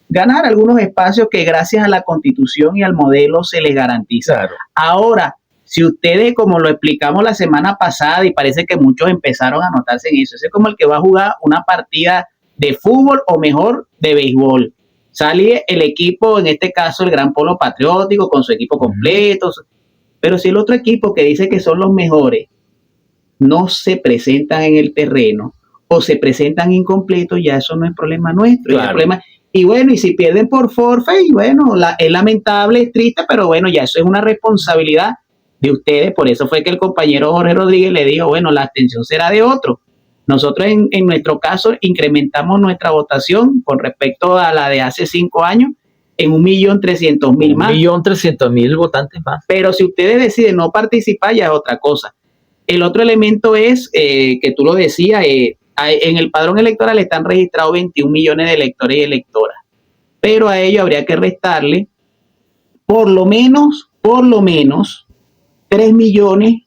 ganar algunos espacios que gracias a la Constitución y al modelo se les garantiza. Claro. Ahora, si ustedes, como lo explicamos la semana pasada, y parece que muchos empezaron a notarse en eso, ese es como el que va a jugar una partida de fútbol o mejor de béisbol. Sale el equipo, en este caso el Gran Polo Patriótico, con su equipo completo, pero si el otro equipo que dice que son los mejores no se presentan en el terreno o se presentan incompletos, ya eso no es problema nuestro. Claro. Y bueno, y si pierden por forfait, es lamentable, es triste, pero bueno, ya eso es una responsabilidad de ustedes. Por eso fue que el compañero Jorge Rodríguez le dijo, la abstención será de otro. Nosotros en nuestro caso incrementamos nuestra votación con respecto a la de hace 5 años en 1.300.000 más. 1.300.000 votantes más. Pero si ustedes deciden no participar, ya es otra cosa. El otro elemento es, que tú lo decías, en el padrón electoral están registrados 21 millones de electores y electoras. Pero a ello habría que restarle por lo menos 3 millones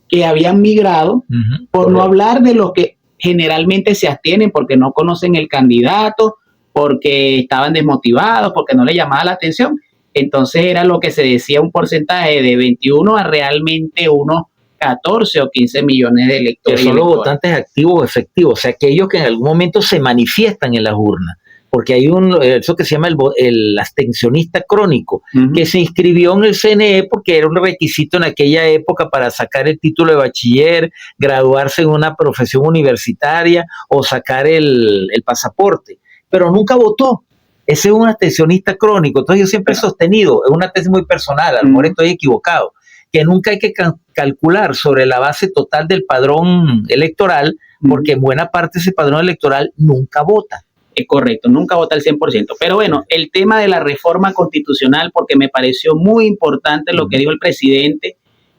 que habían migrado, por no hablar de los que generalmente se abstienen porque no conocen el candidato, porque estaban desmotivados, porque no les llamaba la atención. Entonces era lo que se decía, un porcentaje de 21 a realmente unos 14 o 15 millones de electores. Que son los votantes activos o efectivos, o sea, aquellos que en algún momento se manifiestan en las urnas, porque hay eso que se llama el abstencionista crónico, que se inscribió en el CNE porque era un requisito en aquella época para sacar el título de bachiller, graduarse en una profesión universitaria o sacar el pasaporte, pero nunca votó. Ese es un abstencionista crónico. Entonces yo siempre he sostenido, es una tesis muy personal, a lo mejor estoy equivocado, que nunca hay que calcular sobre la base total del padrón electoral, porque en buena parte ese padrón electoral nunca vota. Es correcto, nunca vota al 100%. Pero bueno, el tema de la reforma constitucional, porque me pareció muy importante lo que dijo el presidente,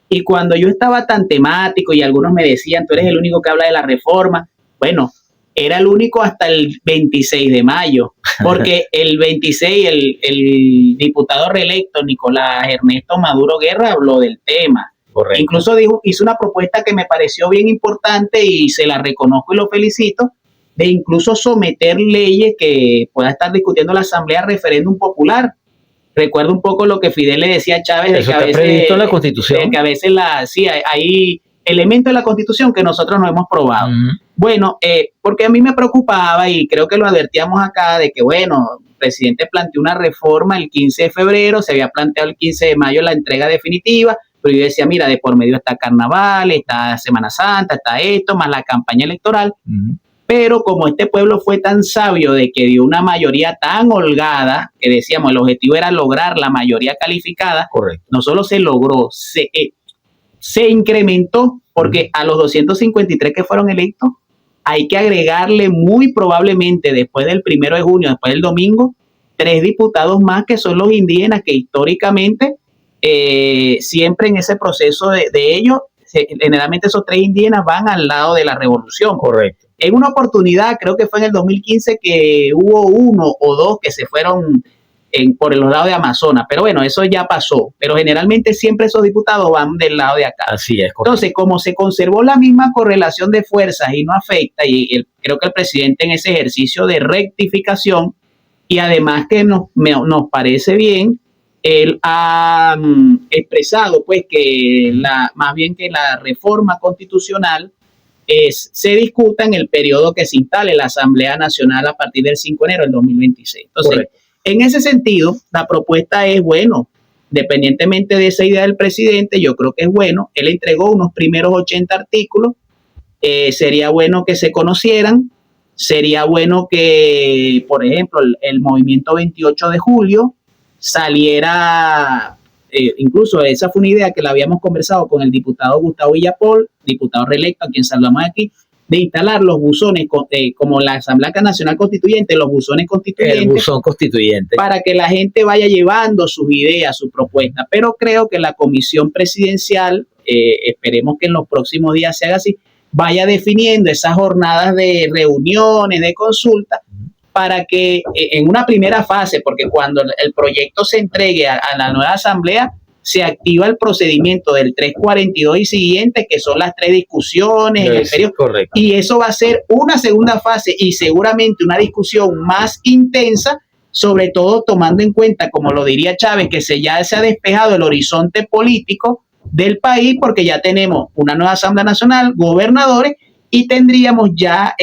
y cuando yo estaba tan temático y algunos me decían, tú eres el único que habla de la reforma, bueno, era el único hasta el 26 de mayo, porque el 26 el diputado reelecto Nicolás Ernesto Maduro Guerra habló del tema. Correcto. Incluso hizo una propuesta que me pareció bien importante y se la reconozco y lo felicito, de incluso someter leyes que pueda estar discutiendo la Asamblea a referéndum popular. Recuerdo un poco lo que Fidel le decía a Chávez, eso está previsto en la Constitución. De que a veces hay elementos de la Constitución que nosotros no hemos probado. Bueno, porque a mí me preocupaba y creo que lo advertíamos acá de que, bueno, el presidente planteó una reforma el 15 de febrero, se había planteado el 15 de mayo la entrega definitiva, pero yo decía, mira, de por medio está Carnaval, está Semana Santa, está esto, más la campaña electoral. Pero como este pueblo fue tan sabio de que dio una mayoría tan holgada, que decíamos, el objetivo era lograr la mayoría calificada, correcto, no solo se logró, se incrementó, porque a los 253 que fueron electos, hay que agregarle muy probablemente después del 1 de junio, después del domingo, 3 diputados más que son los indígenas, que históricamente siempre en ese proceso de ellos, generalmente esos 3 indígenas van al lado de la revolución. Correcto. En una oportunidad, creo que fue en el 2015, que hubo 1 o 2 que se fueron por los lados de Amazonas, pero bueno, eso ya pasó, pero generalmente siempre esos diputados van del lado de acá. Así es, correcto. Entonces, como se conservó la misma correlación de fuerzas y no afecta, y creo que el presidente en ese ejercicio de rectificación, y además que nos parece bien, él ha expresado pues que más bien que la reforma constitucional se discuta en el periodo que se instale la Asamblea Nacional a partir del 5 de enero del 2026. Entonces, correcto, en ese sentido, la propuesta es, bueno, dependientemente de esa idea del presidente, yo creo que es bueno. Él entregó unos primeros 80 artículos, sería bueno que se conocieran, sería bueno que, por ejemplo, el movimiento 28 de julio saliera, incluso esa fue una idea que la habíamos conversado con el diputado Gustavo Villapol, diputado reelecto, a quien saludamos aquí, de instalar los buzones, como la Asamblea Nacional Constituyente, los buzones constituyentes. El buzón constituyente. Para que la gente vaya llevando sus ideas, sus propuestas. Pero creo que la comisión presidencial, esperemos que en los próximos días se haga así, vaya definiendo esas jornadas de reuniones, de consulta, para que en una primera fase, porque cuando el proyecto se entregue a la nueva Asamblea, se activa el procedimiento del 342 y siguientes, que son las 3 discusiones en el periodo. Correcto. Y eso va a ser una segunda fase y seguramente una discusión más intensa, sobre todo tomando en cuenta, como lo diría Chávez, que ya se ha despejado el horizonte político del país, porque ya tenemos una nueva Asamblea Nacional, gobernadores, y tendríamos ya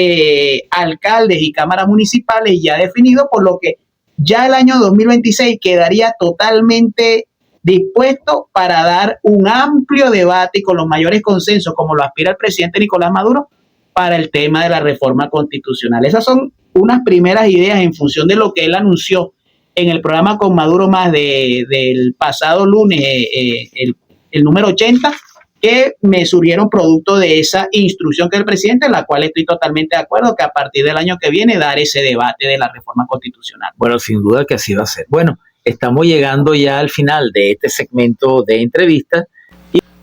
alcaldes y cámaras municipales ya definidos, por lo que ya el año 2026 quedaría totalmente dispuesto para dar un amplio debate y con los mayores consensos, como lo aspira el presidente Nicolás Maduro, para el tema de la reforma constitucional. Esas son unas primeras ideas en función de lo que él anunció en el programa Con Maduro Más del pasado lunes, el número 80, que me surgieron producto de esa instrucción que el presidente, en la cual estoy totalmente de acuerdo, que a partir del año que viene dar ese debate de la reforma constitucional. Bueno, sin duda que así va a ser. Bueno, estamos llegando ya al final de este segmento de entrevistas.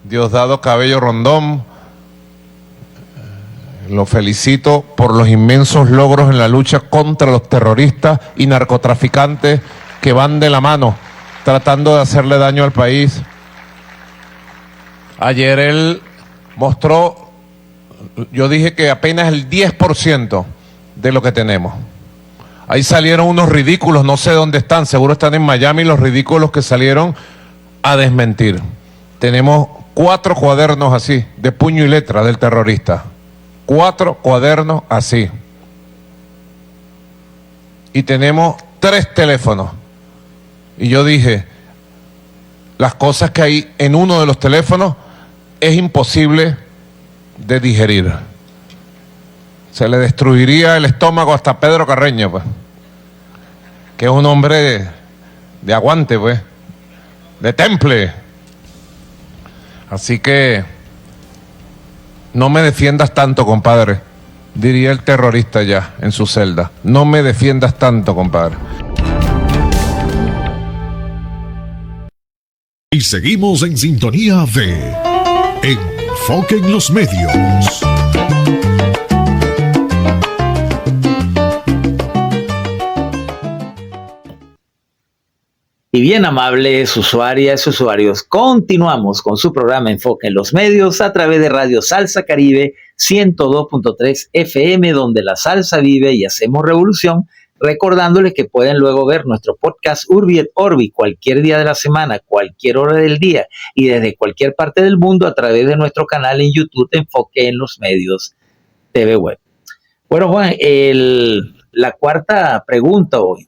Diosdado Cabello Rondón, lo felicito por los inmensos logros en la lucha contra los terroristas y narcotraficantes que van de la mano tratando de hacerle daño al país. Ayer él mostró, yo dije que apenas el 10% de lo que tenemos. Ahí salieron unos ridículos, no sé dónde están, seguro están en Miami, los ridículos que salieron a desmentir. Tenemos 4 cuadernos así, de puño y letra del terrorista. 4 cuadernos así. Y tenemos 3 teléfonos. Y yo dije, las cosas que hay en uno de los teléfonos es imposible de digerir. Se le destruiría el estómago hasta a Pedro Carreño, pues, que es un hombre de aguante, pues, de temple. Así que no me defiendas tanto, compadre, diría el terrorista ya en su celda. No me defiendas tanto, compadre. Y seguimos en sintonía de Enfoque en los Medios. Y bien, amables usuarias y usuarios, continuamos con su programa Enfoque en los Medios a través de Radio Salsa Caribe 102.3 FM, donde la salsa vive y hacemos revolución, recordándoles que pueden luego ver nuestro podcast Urbi et Orbi cualquier día de la semana, cualquier hora del día y desde cualquier parte del mundo a través de nuestro canal en YouTube Enfoque en los Medios TV Web. Bueno, Juan, la cuarta pregunta hoy,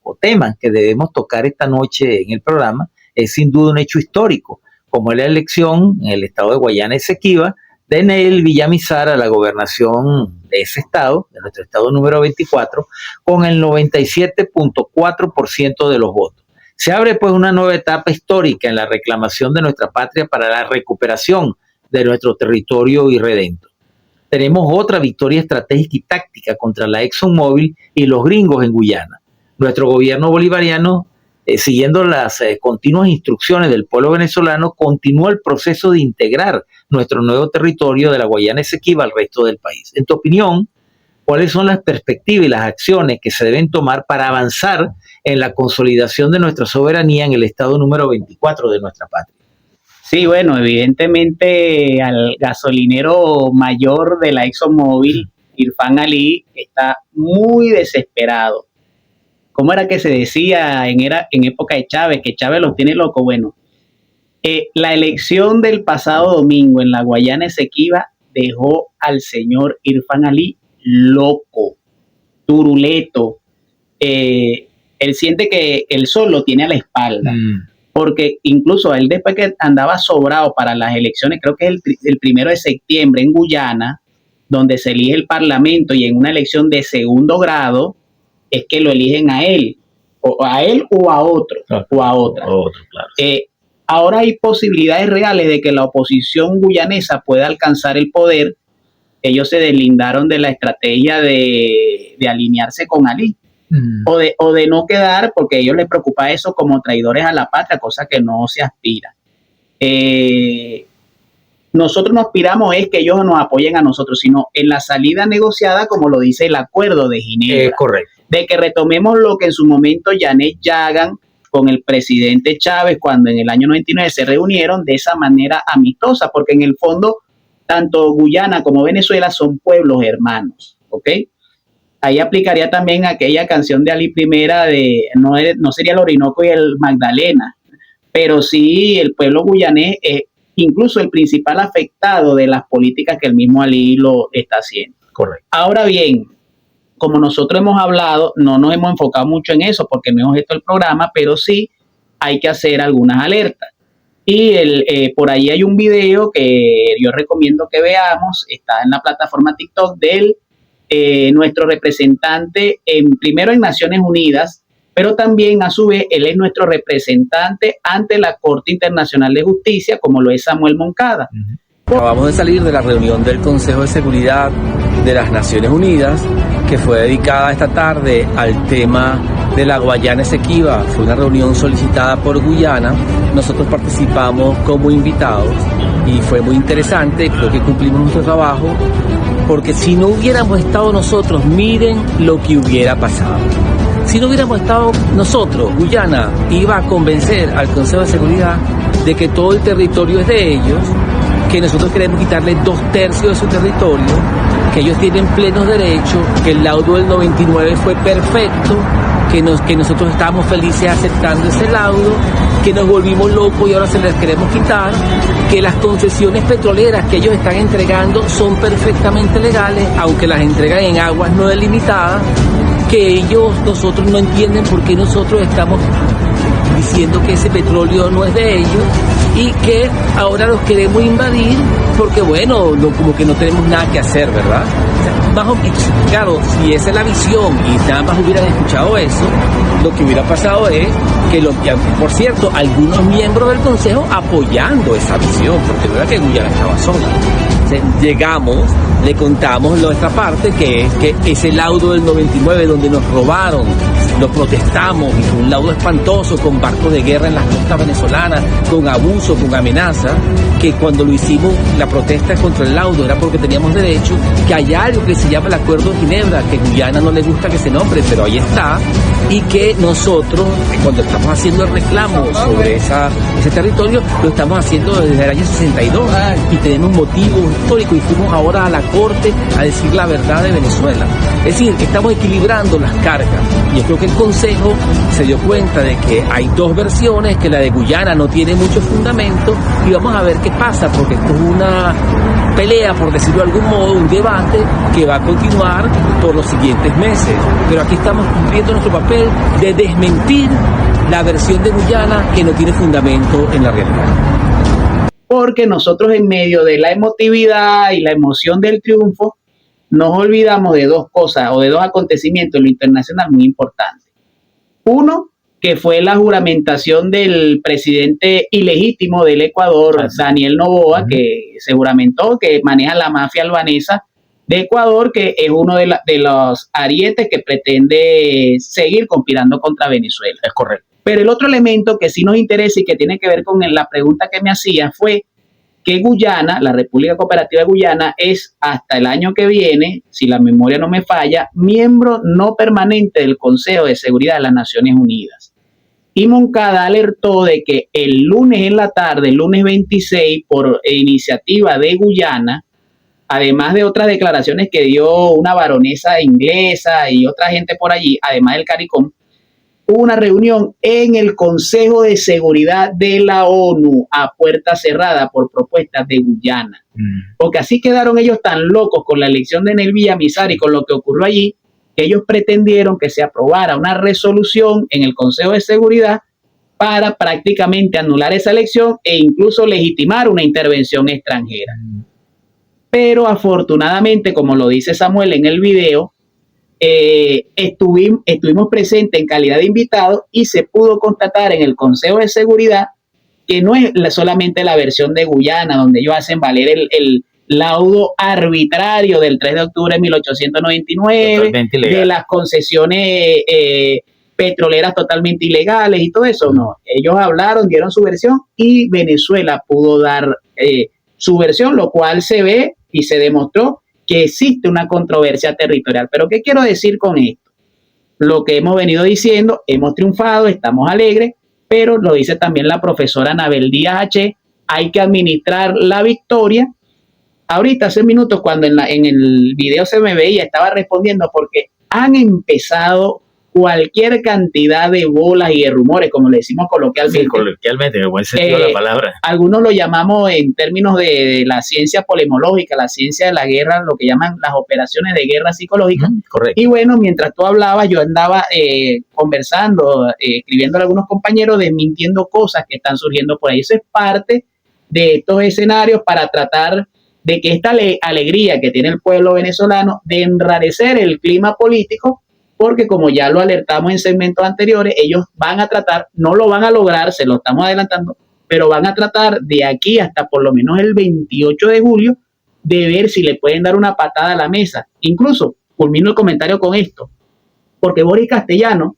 o tema que debemos tocar esta noche en el programa, es sin duda un hecho histórico, como es la elección en el estado de Guayana Esequiba de Neel Villamizar a la gobernación de ese estado, de nuestro estado número 24, con el 97.4% de los votos. Se abre pues una nueva etapa histórica en la reclamación de nuestra patria para la recuperación de nuestro territorio irredento. Tenemos otra victoria estratégica y táctica contra la ExxonMobil y los gringos en Guyana. Nuestro gobierno bolivariano, siguiendo las continuas instrucciones del pueblo venezolano, continúa el proceso de integrar nuestro nuevo territorio de la Guayana Esequiba al resto del país. En tu opinión, ¿cuáles son las perspectivas y las acciones que se deben tomar para avanzar en la consolidación de nuestra soberanía en el estado número 24 de nuestra patria? Sí, bueno, evidentemente al gasolinero mayor de la ExxonMobil, Irfan Ali, está muy desesperado. ¿Cómo era que se decía en época de Chávez, que Chávez los tiene locos? Bueno, la elección del pasado domingo en la Guayana Esequiba dejó al señor Irfan Ali loco, turuleto. Él siente que el sol lo tiene a la espalda, porque incluso él, después que andaba sobrado para las elecciones, creo que es el 1 de septiembre en Guyana, donde se elige el parlamento y en una elección de segundo grado, es que lo eligen a él o a otro, o a otra. Claro. Ahora hay posibilidades reales de que la oposición guyanesa pueda alcanzar el poder. Ellos se deslindaron de la estrategia de alinearse con Ali, o de no quedar, porque a ellos les preocupa eso como traidores a la patria, cosa que no se aspira. Nosotros no aspiramos es que ellos nos apoyen a nosotros, sino en la salida negociada, como lo dice el Acuerdo de Ginebra. Correcto. De que retomemos lo que en su momento Janet Jagan con el presidente Chávez, cuando en el año 99 se reunieron de esa manera amistosa, porque en el fondo tanto Guyana como Venezuela son pueblos hermanos, ¿ok? Ahí aplicaría también aquella canción de Ali Primera de, no sería el Orinoco y el Magdalena, pero sí el pueblo guyanés es incluso el principal afectado de las políticas que el mismo Ali lo está haciendo. Correcto. Ahora bien, como nosotros hemos hablado, no nos hemos enfocado mucho en eso porque no es objeto del programa, pero sí hay que hacer algunas alertas. Y por ahí hay un video que yo recomiendo que veamos, está en la plataforma TikTok del nuestro representante primero en Naciones Unidas, pero también a su vez él es nuestro representante ante la Corte Internacional de Justicia, como lo es Samuel Moncada. Acabamos de salir de la reunión del Consejo de Seguridad de las Naciones Unidas, que fue dedicada esta tarde al tema de la Guayana Esequiba. Fue una reunión solicitada por Guyana. Nosotros participamos como invitados y fue muy interesante. Creo que cumplimos nuestro trabajo, porque si no hubiéramos estado nosotros, miren lo que hubiera pasado. Si no hubiéramos estado nosotros, Guyana iba a convencer al Consejo de Seguridad de que todo el territorio es de ellos, que nosotros queremos quitarle 2/3 de su territorio, que ellos tienen plenos derechos, que el laudo del 99 fue perfecto, que nosotros estábamos felices aceptando ese laudo, que nos volvimos locos y ahora se les queremos quitar, que las concesiones petroleras que ellos están entregando son perfectamente legales, aunque las entregan en aguas no delimitadas, que nosotros no entienden por qué nosotros estamos diciendo que ese petróleo no es de ellos y que ahora los queremos invadir porque bueno, como que no tenemos nada que hacer, ¿verdad? Claro, si esa es la visión y nada más hubieran escuchado eso, lo que hubiera pasado es que, por cierto, algunos miembros del Consejo apoyando esa visión, porque no era que Guyana estaba sola. Llegamos, le contamos nuestra parte, que es que ese laudo del 99 donde nos robaron, lo protestamos, y fue un laudo espantoso con barcos de guerra en las costas venezolanas, con abuso, con amenaza, que cuando lo hicimos, la protesta contra el laudo era porque teníamos derecho, que hay algo que se llama el Acuerdo de Ginebra, que Guyana no le gusta que se nombre, pero ahí está, y que nosotros, cuando estamos haciendo el reclamo sobre ese territorio, lo estamos haciendo desde el año 62, y tenemos motivos históricos, y fuimos ahora a la Corte a decir la verdad de Venezuela. Es decir, estamos equilibrando las cargas, y yo creo que el Consejo se dio cuenta de que hay dos versiones, que la de Guyana no tiene mucho fundamento, y vamos a ver qué pasa, porque esto es una pelea, por decirlo de algún modo, un debate que va a continuar por los siguientes meses. Pero aquí estamos cumpliendo nuestro papel de desmentir la versión de Guyana que no tiene fundamento en la realidad. Porque nosotros, en medio de la emotividad y la emoción del triunfo, nos olvidamos de dos cosas o de dos acontecimientos en lo internacional muy importantes. Uno, que fue la juramentación del presidente ilegítimo del Ecuador, Daniel Noboa, que se juramentó, que maneja la mafia albanesa de Ecuador, que es uno de los arietes que pretende seguir conspirando contra Venezuela. Es correcto. Pero el otro elemento que sí nos interesa y que tiene que ver con la pregunta que me hacía fue que Guyana, la República Cooperativa de Guyana, es hasta el año que viene, si la memoria no me falla, miembro no permanente del Consejo de Seguridad de las Naciones Unidas. Y Moncada alertó de que el lunes en la tarde, el lunes 26, por iniciativa de Guyana, además de otras declaraciones que dio una baronesa inglesa y otra gente por allí, además del CARICOM, hubo una reunión en el Consejo de Seguridad de la ONU a puerta cerrada por propuestas de Guyana. Porque así quedaron ellos tan locos con la elección de Nel Villamizar y con lo que ocurrió allí, que ellos pretendieron que se aprobara una resolución en el Consejo de Seguridad para prácticamente anular esa elección e incluso legitimar una intervención extranjera. Pero afortunadamente, como lo dice Samuel en el video, estuvimos presentes en calidad de invitados y se pudo constatar en el Consejo de Seguridad que no es solamente la versión de Guyana, donde ellos hacen valer el laudo arbitrario del 3 de octubre de 1899, de las concesiones petroleras totalmente ilegales y todo eso. No, ellos hablaron, dieron su versión y Venezuela pudo dar su versión, lo cual se ve y se demostró que existe una controversia territorial. Pero ¿qué quiero decir con esto? Lo que hemos venido diciendo, hemos triunfado, estamos alegres, pero lo dice también la profesora Anabel Díaz H., hay que administrar la victoria. Ahorita, hace minutos, cuando en el video se me veía, estaba respondiendo porque han empezado cualquier cantidad de bolas y de rumores, como le decimos coloquialmente. Sí, coloquialmente, en el buen sentido de la palabra. Algunos lo llamamos en términos de la ciencia polemológica, la ciencia de la guerra, lo que llaman las operaciones de guerra psicológica. Correcto. Y bueno, mientras tú hablabas, yo andaba conversando, escribiendo a algunos compañeros, desmintiendo cosas que están surgiendo por ahí. Eso es parte de estos escenarios para tratar de que esta alegría que tiene el pueblo venezolano de enrarecer el clima político, porque como ya lo alertamos en segmentos anteriores, ellos van a tratar, no lo van a lograr, se lo estamos adelantando, pero van a tratar de aquí hasta por lo menos el 28 de julio de ver si le pueden dar una patada a la mesa. Incluso, culmino el comentario con esto, porque Boris Castellano,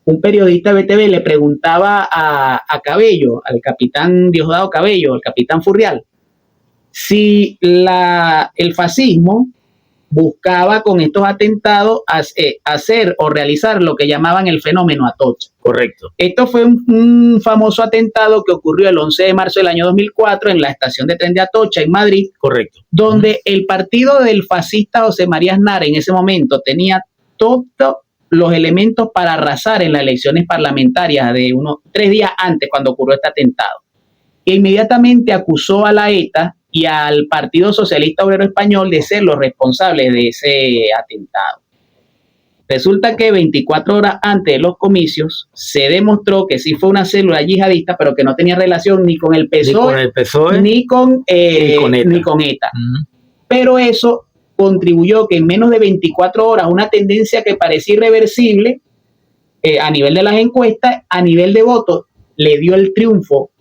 un periodista de BTV, le preguntaba a Cabello, al capitán Diosdado Cabello, al capitán Furrial, si el fascismo buscaba con estos atentados hacer o realizar lo que llamaban el fenómeno Atocha. Correcto. Esto fue un famoso atentado que ocurrió el 11 de marzo del año 2004 en la estación de tren de Atocha, en Madrid. Correcto. Donde el partido del fascista José María Aznar en ese momento tenía todos los elementos para arrasar en las elecciones parlamentarias de 3 días antes, cuando ocurrió este atentado. E inmediatamente acusó a la ETA y al Partido Socialista Obrero Español de ser los responsables de ese atentado. Resulta que 24 horas antes de los comicios se demostró que sí fue una célula yihadista, pero que no tenía relación ni con el PSOE, ni con ETA. Pero eso contribuyó que en menos de 24 horas una tendencia que parecía irreversible a nivel de las encuestas, a nivel de votos, le dio el triunfo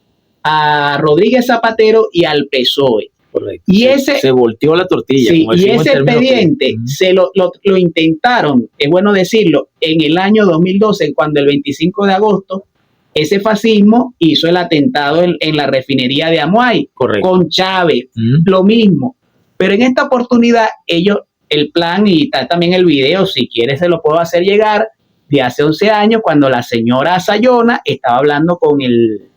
a Rodríguez Zapatero y al PSOE. Correcto. Y se volteó la tortilla. Sí, y ese expediente lo intentaron, es bueno decirlo, en el año 2012, cuando el 25 de agosto, ese fascismo hizo el atentado en la refinería de Amuay. Correcto. Con Chávez, lo mismo. Pero en esta oportunidad, el plan, y está también el video, si quieres se lo puedo hacer llegar, de hace 11 años, cuando la señora Sayona estaba hablando con el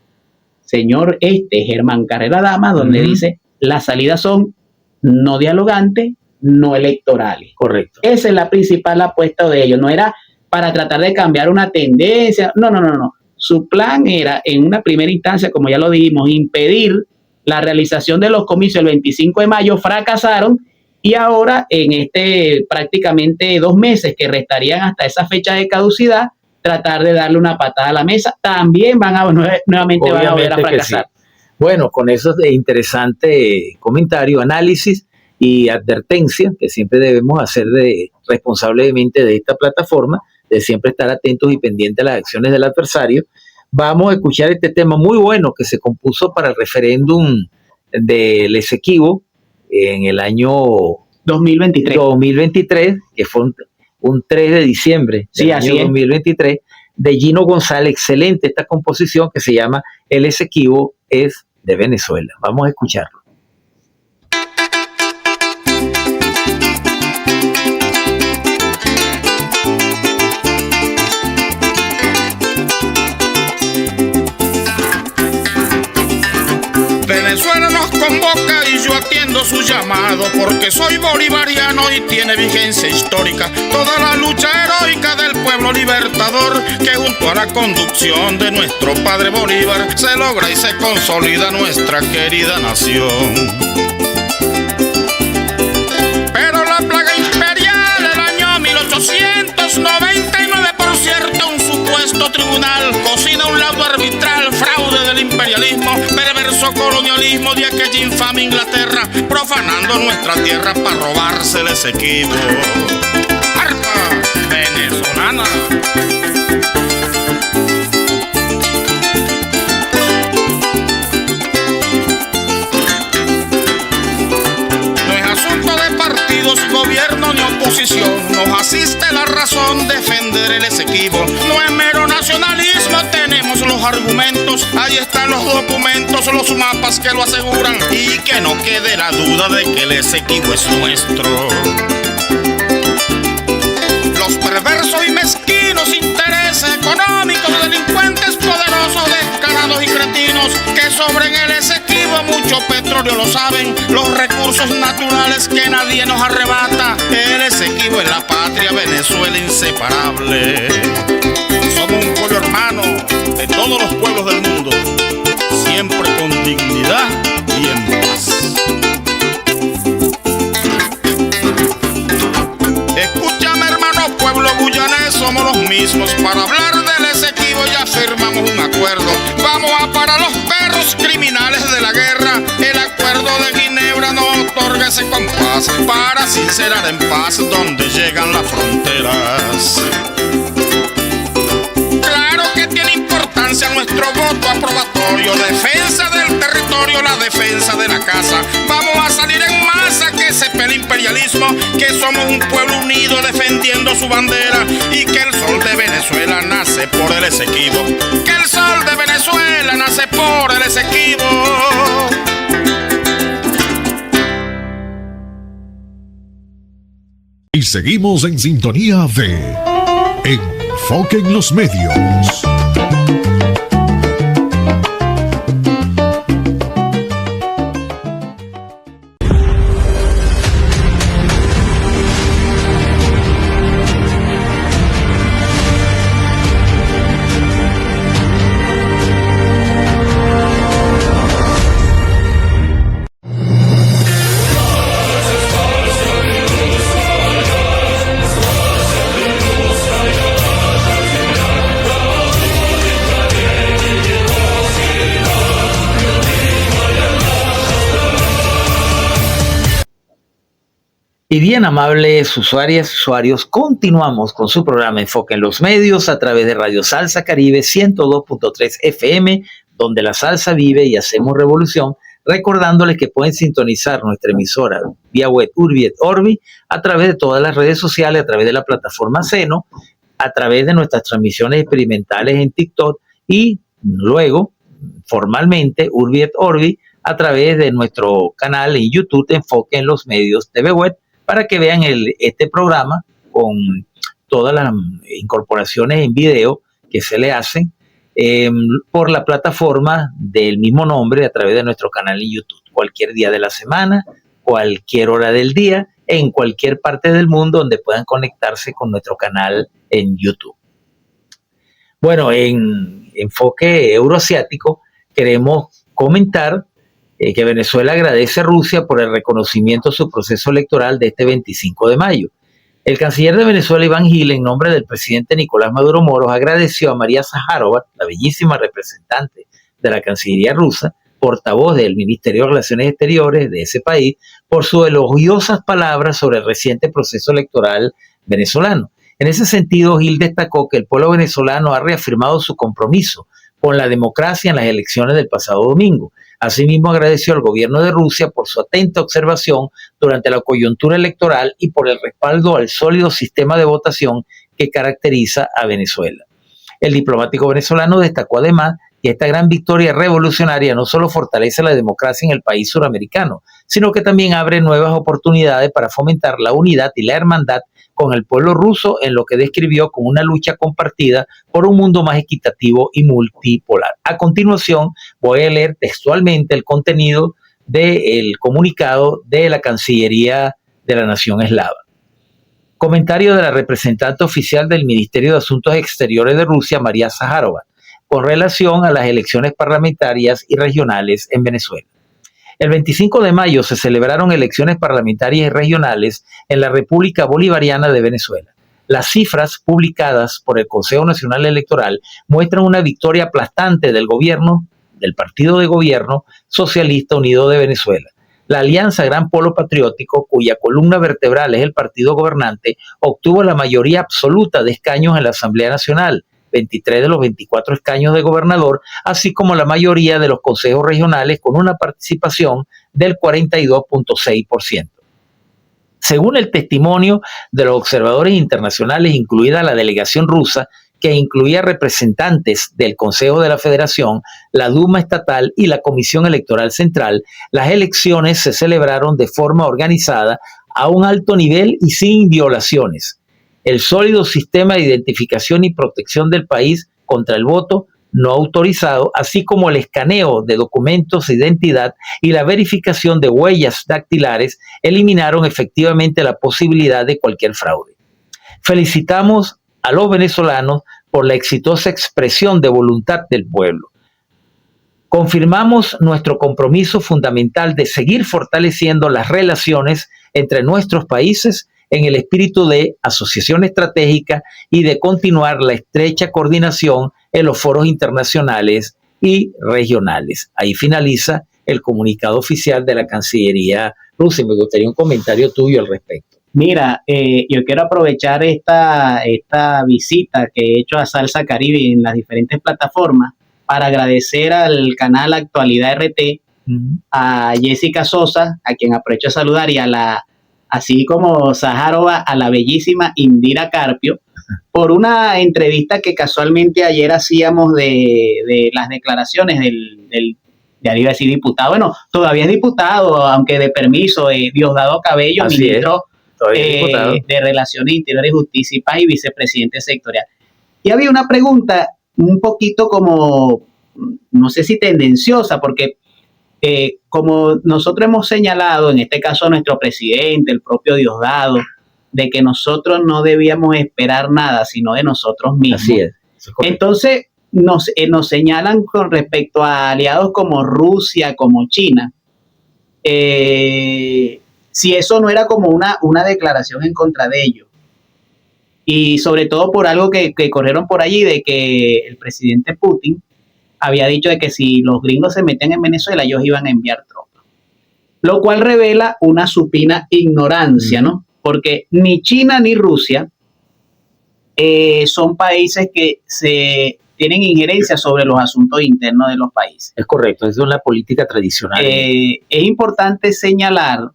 señor Germán Carrera Dama, donde dice, las salidas son no dialogantes, no electorales. Correcto. Esa es la principal apuesta de ellos. No era para tratar de cambiar una tendencia. No. Su plan era, en una primera instancia, como ya lo dijimos, impedir la realización de los comicios el 25 de mayo. Fracasaron y ahora, en prácticamente 2 meses que restarían hasta esa fecha de caducidad, tratar de darle una patada a la mesa. También nuevamente van a volver a fracasar. Sí. Bueno, con esos interesante comentario, análisis y advertencia que siempre debemos hacer responsablemente de esta plataforma, de siempre estar atentos y pendientes a las acciones del adversario, vamos a escuchar este tema muy bueno que se compuso para el referéndum del Esequibo en el año 2023, que fue un 3 de diciembre del año 2023, de Gino González. Excelente esta composición que se llama El Esequibo es de Venezuela. Vamos a escucharlo. Venezuela nos convoca y yo atiendo su llamado, porque soy bolivariano y tiene vigencia histórica toda la lucha heroica del pueblo libertador, que junto a la conducción de nuestro padre Bolívar se logra y se consolida nuestra querida nación. Pero la plaga imperial del año 1899, por cierto, un supuesto tribunal cocina un laudo arbitral, fraude del imperialismo, perverso colonialismo de aquella infame Inglaterra, profanando nuestra tierra para robarse el Esequibo. ¡Arpa venezolana! No es asunto de partidos, gobierno ni oposición, nos asiste la razón defender el Esequibo. No es mero nacionalismo, tenemos los argumentos, ahí están los documentos, los mapas que lo aseguran, y que no quede la duda de que el Esequibo es nuestro. Los perversos y mezquinos intereses económicos, delincuentes poderosos, descarados y cretinos, que sobren el Esequibo mucho petróleo lo saben, los recursos naturales que nadie nos arrebata. El Esequibo es la patria, Venezuela inseparable. Somos un pueblo hermano de todos los pueblos del mundo, siempre con dignidad y en paz. Escúchame, hermano pueblo guyanés, somos los mismos para hablar del Esequibo. Ya firmamos un acuerdo, vamos a parar los perros criminales de la guerra. El acuerdo de Ginebra nos otorga ese compás para sincerar en paz donde llegan las fronteras. Claro que tiene importancia nuestro voto aprobatorio, defensa del territorio, la defensa de la casa. Vamos a salir en masa, que se pelea el imperialismo, que somos un pueblo unido defendiendo su bandera, y que el sol de Venezuela nace por el Esequibo, que el sol de Venezuela nace por el Esequibo. seguimos en sintonía de Enfoque en los Medios. Y bien, amables usuarias y usuarios, continuamos con su programa Enfoque en los Medios a través de Radio Salsa Caribe 102.3 FM, donde la salsa vive y hacemos revolución, recordándoles que pueden sintonizar nuestra emisora vía web Urbi et Orbi a través de todas las redes sociales, a través de la plataforma Seno, a través de nuestras transmisiones experimentales en TikTok y luego, formalmente, Urbi et Orbi a través de nuestro canal en YouTube Enfoque en los Medios TV Web, para que vean este programa con todas las incorporaciones en video que se le hacen por la plataforma del mismo nombre a través de nuestro canal en YouTube. Cualquier día de la semana, cualquier hora del día, en cualquier parte del mundo donde puedan conectarse con nuestro canal en YouTube. Bueno, en Enfoque Euroasiático queremos comentar que Venezuela agradece a Rusia por el reconocimiento de su proceso electoral de este 25 de mayo. El canciller de Venezuela, Iván Gil, en nombre del presidente Nicolás Maduro Moros, agradeció a María Zaharova, la bellísima representante de la Cancillería rusa, portavoz del Ministerio de Relaciones Exteriores de ese país, por sus elogiosas palabras sobre el reciente proceso electoral venezolano. En ese sentido, Gil destacó que el pueblo venezolano ha reafirmado su compromiso con la democracia en las elecciones del pasado domingo. Asimismo, agradeció al gobierno de Rusia por su atenta observación durante la coyuntura electoral y por el respaldo al sólido sistema de votación que caracteriza a Venezuela. El diplomático venezolano destacó además que esta gran victoria revolucionaria no solo fortalece la democracia en el país suramericano, sino que también abre nuevas oportunidades para fomentar la unidad y la hermandad con el pueblo ruso en lo que describió como una lucha compartida por un mundo más equitativo y multipolar. A continuación, voy a leer textualmente el contenido del comunicado de la Cancillería de la Nación Eslava. Comentario de la representante oficial del Ministerio de Asuntos Exteriores de Rusia, María Zaharova, con relación a las elecciones parlamentarias y regionales en Venezuela. El 25 de mayo se celebraron elecciones parlamentarias y regionales en la República Bolivariana de Venezuela. Las cifras publicadas por el Consejo Nacional Electoral muestran una victoria aplastante del gobierno, del Partido de Gobierno Socialista Unido de Venezuela. La Alianza Gran Polo Patriótico, cuya columna vertebral es el partido gobernante, obtuvo la mayoría absoluta de escaños en la Asamblea Nacional, 23 de los 24 escaños de gobernador, así como la mayoría de los consejos regionales con una participación del 42.6%. Según el testimonio de los observadores internacionales, incluida la delegación rusa, que incluía representantes del Consejo de la Federación, la Duma Estatal y la Comisión Electoral Central, las elecciones se celebraron de forma organizada a un alto nivel y sin violaciones. El sólido sistema de identificación y protección del país contra el voto no autorizado, así como el escaneo de documentos de identidad y la verificación de huellas dactilares, eliminaron efectivamente la posibilidad de cualquier fraude. Felicitamos a los venezolanos por la exitosa expresión de voluntad del pueblo. Confirmamos nuestro compromiso fundamental de seguir fortaleciendo las relaciones entre nuestros países en el espíritu de asociación estratégica y de continuar la estrecha coordinación en los foros internacionales y regionales. Ahí finaliza el comunicado oficial de la Cancillería rusa. Me gustaría un comentario tuyo al respecto. Mira, yo quiero aprovechar esta visita que he hecho a Salsa Caribe en las diferentes plataformas para agradecer al canal Actualidad RT, a Jessica Sosa, a quien aprovecho a saludar, y así como Zaharova, a la bellísima Indira Carpio, por una entrevista que casualmente ayer hacíamos de las declaraciones ya iba a decir diputado, bueno, todavía es diputado, aunque de permiso, Diosdado Cabello, de Relaciones Interiores, Justicia y Paz y vicepresidente sectorial. Y había una pregunta un poquito como, no sé si tendenciosa, porque como nosotros hemos señalado, en este caso nuestro presidente, el propio Diosdado, de que nosotros no debíamos esperar nada, sino de nosotros mismos. Así es. Entonces, nos señalan con respecto a aliados como Rusia, como China, si eso no era como una declaración en contra de ellos. Y sobre todo por algo que corrieron por allí, de que el presidente Putin había dicho de que si los gringos se meten en Venezuela, ellos iban a enviar tropas. Lo cual revela una supina ignorancia, ¿no? Porque ni China ni Rusia son países que tienen injerencia sobre los asuntos internos de los países. Es correcto, eso es la política tradicional. Es importante señalar,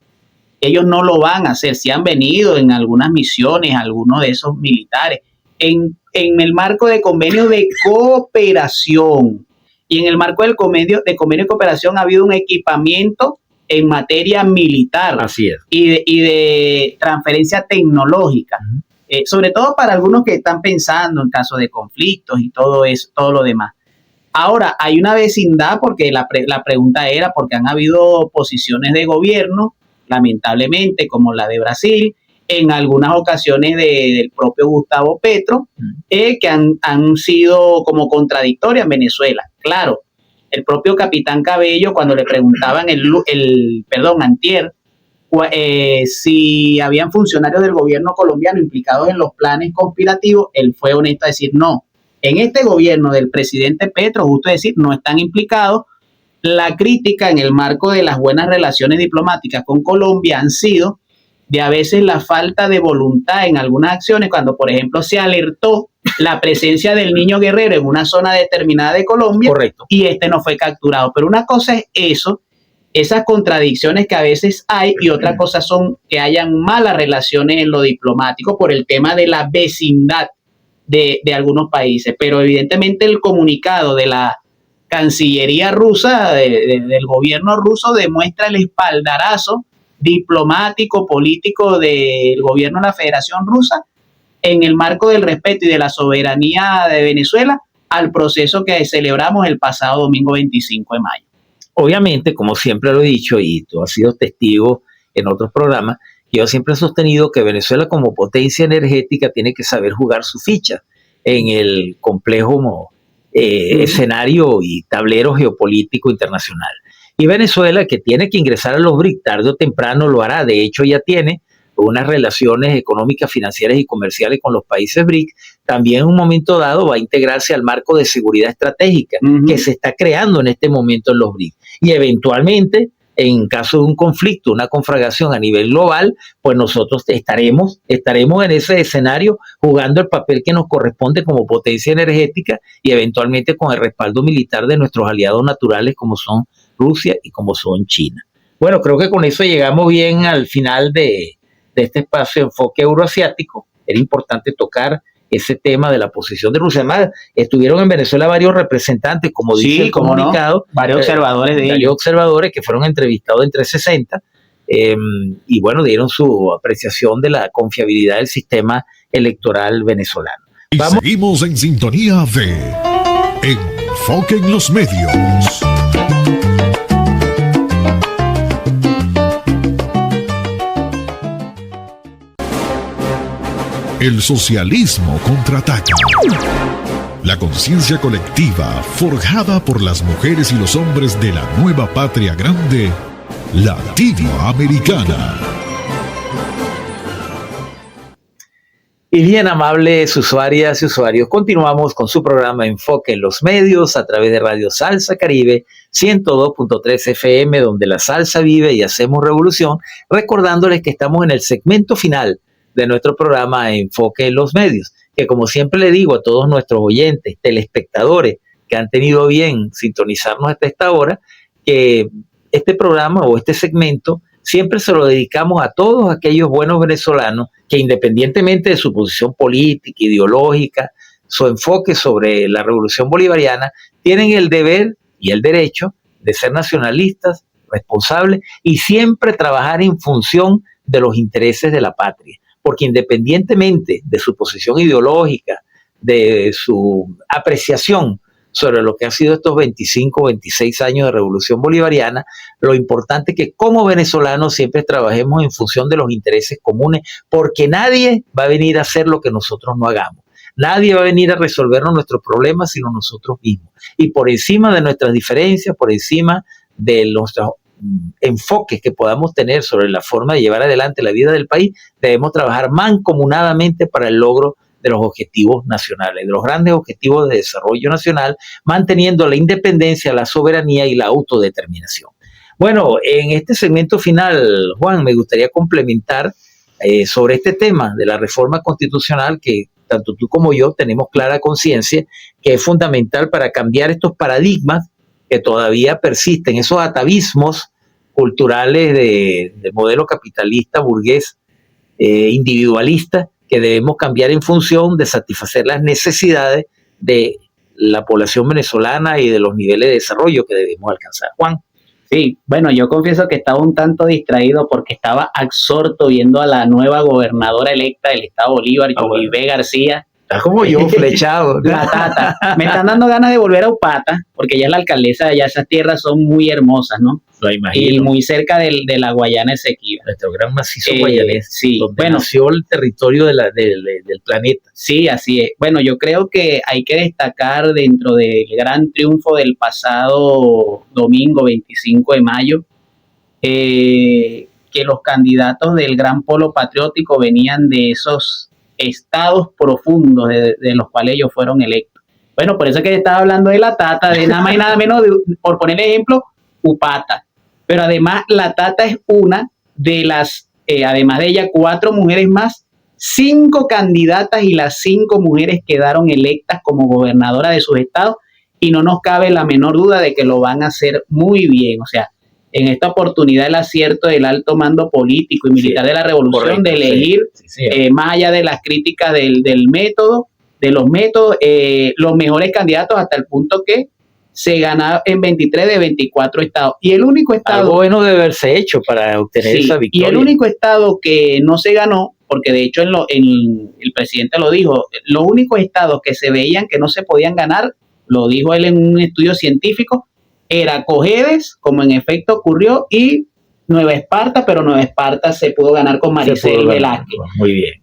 ellos no lo van a hacer, si han venido en algunas misiones, algunos de esos militares, en el marco de convenios de cooperación, y en el marco del convenio de cooperación ha habido un equipamiento en materia militar. Así es. Y de transferencia tecnológica. Sobre todo para algunos que están pensando en caso de conflictos y todo eso, todo lo demás. Ahora, hay una vecindad, porque la pregunta era porque han habido posiciones de gobierno, lamentablemente, como la de Brasil, en algunas ocasiones del propio Gustavo Petro, que han sido como contradictorias en Venezuela. Claro, el propio capitán Cabello, cuando le preguntaban antier, si habían funcionarios del gobierno colombiano implicados en los planes conspirativos, él fue honesto a decir no. En este gobierno del presidente Petro, justo decir, no están implicados. La crítica en el marco de las buenas relaciones diplomáticas con Colombia han sido de a veces la falta de voluntad en algunas acciones, cuando por ejemplo se alertó la presencia del niño guerrero en una zona determinada de Colombia. Correcto. Y no fue capturado. Pero una cosa es eso, esas contradicciones que a veces hay, y otra cosa son que hayan malas relaciones en lo diplomático por el tema de la vecindad de algunos países. Pero evidentemente el comunicado de la Cancillería rusa, del gobierno ruso, demuestra el espaldarazo diplomático, político del gobierno de la Federación Rusa en el marco del respeto y de la soberanía de Venezuela al proceso que celebramos el pasado domingo 25 de mayo. Obviamente, como siempre lo he dicho, y tú has sido testigo en otros programas, yo siempre he sostenido que Venezuela como potencia energética tiene que saber jugar su ficha en el complejo escenario y tablero geopolítico internacional. Y Venezuela, que tiene que ingresar a los BRIC, tarde o temprano lo hará. De hecho, ya tiene unas relaciones económicas, financieras y comerciales con los países BRIC. También en un momento dado va a integrarse al marco de seguridad estratégica que se está creando en este momento en los BRIC. Y eventualmente, en caso de un conflicto, una conflagración a nivel global, pues nosotros estaremos en ese escenario jugando el papel que nos corresponde como potencia energética y eventualmente con el respaldo militar de nuestros aliados naturales como son Rusia y como son China. Bueno, creo que con eso llegamos bien al final de este espacio de enfoque euroasiático. Era importante tocar ese tema de la posición de Rusia. Además, estuvieron en Venezuela varios representantes, como dice el comunicado. No, varios observadores de ellos. Varios observadores que fueron entrevistados en 360 y bueno, dieron su apreciación de la confiabilidad del sistema electoral venezolano. Y seguimos en sintonía de Enfoque en los Medios. El socialismo contraataca. La conciencia colectiva forjada por las mujeres y los hombres de la nueva patria grande, latinoamericana. Y bien, amables usuarias y usuarios, continuamos con su programa Enfoque en los Medios a través de Radio Salsa Caribe 102.3 FM, donde la salsa vive y hacemos revolución, recordándoles que estamos en el segmento final de nuestro programa Enfoque en los Medios, que como siempre le digo a todos nuestros oyentes, telespectadores que han tenido bien sintonizarnos hasta esta hora, que este programa o este segmento siempre se lo dedicamos a todos aquellos buenos venezolanos que independientemente de su posición política, ideológica, su enfoque sobre la revolución bolivariana, tienen el deber y el derecho de ser nacionalistas, responsables y siempre trabajar en función de los intereses de la patria, porque independientemente de su posición ideológica, de su apreciación sobre lo que ha sido estos 25 o 26 años de revolución bolivariana, lo importante es que como venezolanos siempre trabajemos en función de los intereses comunes, porque nadie va a venir a hacer lo que nosotros no hagamos. Nadie va a venir a resolvernos nuestros problemas sino nosotros mismos. Y por encima de nuestras diferencias, por encima de nuestros enfoques que podamos tener sobre la forma de llevar adelante la vida del país, debemos trabajar mancomunadamente para el logro de los objetivos nacionales, de los grandes objetivos de desarrollo nacional, manteniendo la independencia, la soberanía y la autodeterminación. Bueno, en este segmento final, Juan, me gustaría complementar sobre este tema de la reforma constitucional que tanto tú como yo tenemos clara conciencia que es fundamental para cambiar estos paradigmas que todavía persisten, esos atavismos culturales de modelo capitalista, burgués, individualista, que debemos cambiar en función de satisfacer las necesidades de la población venezolana y de los niveles de desarrollo que debemos alcanzar. Juan. Sí, bueno, yo confieso que estaba un tanto distraído porque estaba absorto viendo a la nueva gobernadora electa del estado Bolívar, Yulibé García. Está como yo, flechado. La Tata. Me están dando ganas de volver a Upata, porque ella es la alcaldesa de allá. Esas tierras son muy hermosas, ¿no? Lo imagino. Y muy cerca de la Guayana Esequiba. Nuestro gran macizo guayanés, sí, donde nació el territorio del planeta. Sí, así es. Bueno, yo creo que hay que destacar dentro del gran triunfo del pasado domingo 25 de mayo, que los candidatos del Gran Polo Patriótico venían de esos estados profundos de los cuales ellos fueron electos. Bueno, por eso es que estaba hablando de la Tata, de nada más y nada menos, por poner ejemplo, Upata. Pero además la Tata es una de las, además de ella, 4 mujeres más, 5 candidatas y las 5 mujeres quedaron electas como gobernadora de sus estados y no nos cabe la menor duda de que lo van a hacer muy bien. O sea, en esta oportunidad el acierto del alto mando político y militar de la revolución, correcto, de elegir, más allá de las críticas del método, de los métodos, los mejores candidatos hasta el punto que se ganó en 23 de 24 estados. Y el único estado... Algo bueno debe haberse hecho para obtener esa victoria. Y el único estado que no se ganó, porque de hecho el presidente lo dijo, los únicos estados que se veían que no se podían ganar, lo dijo él en un estudio científico, era Cojedes, como en efecto ocurrió, y Nueva Esparta, pero Nueva Esparta se pudo ganar con Maricel Velázquez. Muy bien.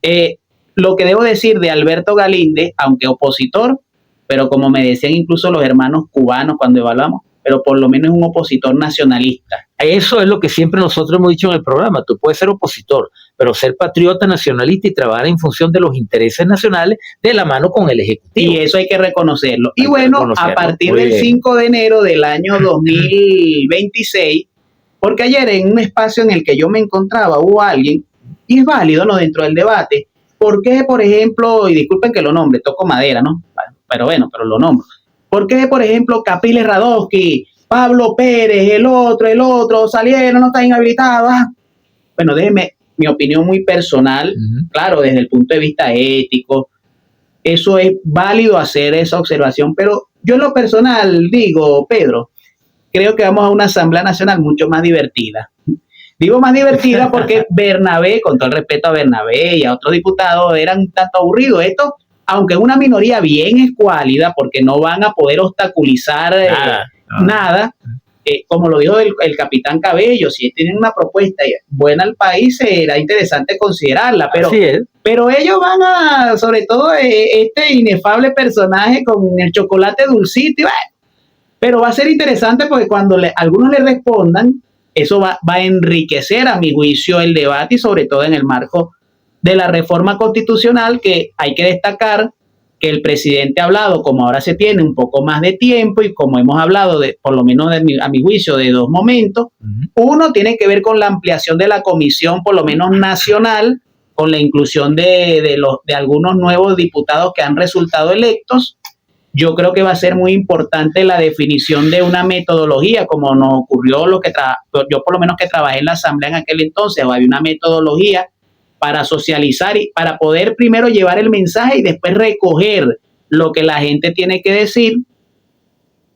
Lo que debo decir de Alberto Galíndez, aunque opositor, pero como me decían incluso los hermanos cubanos cuando evaluamos, pero por lo menos es un opositor nacionalista. Eso es lo que siempre nosotros hemos dicho en el programa. Tú puedes ser opositor, pero ser patriota nacionalista y trabajar en función de los intereses nacionales de la mano con el Ejecutivo. Y eso hay que reconocerlo. Y bueno, a partir del 5 de enero del año 2026, porque ayer en un espacio en el que yo me encontraba hubo alguien, y es válido, ¿no?, dentro del debate, ¿por qué, por ejemplo, y disculpen que lo nombre, toco madera, ¿no? Pero lo nombro. ¿Por qué, por ejemplo, Capriles Radowski, Pablo Pérez, el otro, salieron, no están inhabilitados? Bueno, déjeme mi opinión muy personal, claro, desde el punto de vista ético, eso es válido hacer esa observación, pero yo en lo personal digo, Pedro, creo que vamos a una Asamblea Nacional mucho más divertida. Digo más divertida porque Bernabé, con todo el respeto a Bernabé y a otros diputados, eran un tanto aburridos. Esto, aunque es una minoría bien escuálida, porque no van a poder obstaculizar nada, como lo dijo el capitán Cabello, si tienen una propuesta buena al país, será interesante considerarla, pero ellos van a, sobre todo este inefable personaje con el chocolate dulcito, pero va a ser interesante porque cuando algunos le respondan, eso va a enriquecer, a mi juicio, el debate y sobre todo en el marco de la reforma constitucional, que hay que destacar que el presidente ha hablado, como ahora se tiene un poco más de tiempo y como hemos hablado, por lo menos a mi juicio, de 2 momentos. Uno tiene que ver con la ampliación de la comisión, por lo menos nacional, con la inclusión de algunos nuevos diputados que han resultado electos. Yo creo que va a ser muy importante la definición de una metodología, como nos ocurrió yo por lo menos que trabajé en la Asamblea en aquel entonces, había una metodología para socializar y para poder primero llevar el mensaje y después recoger lo que la gente tiene que decir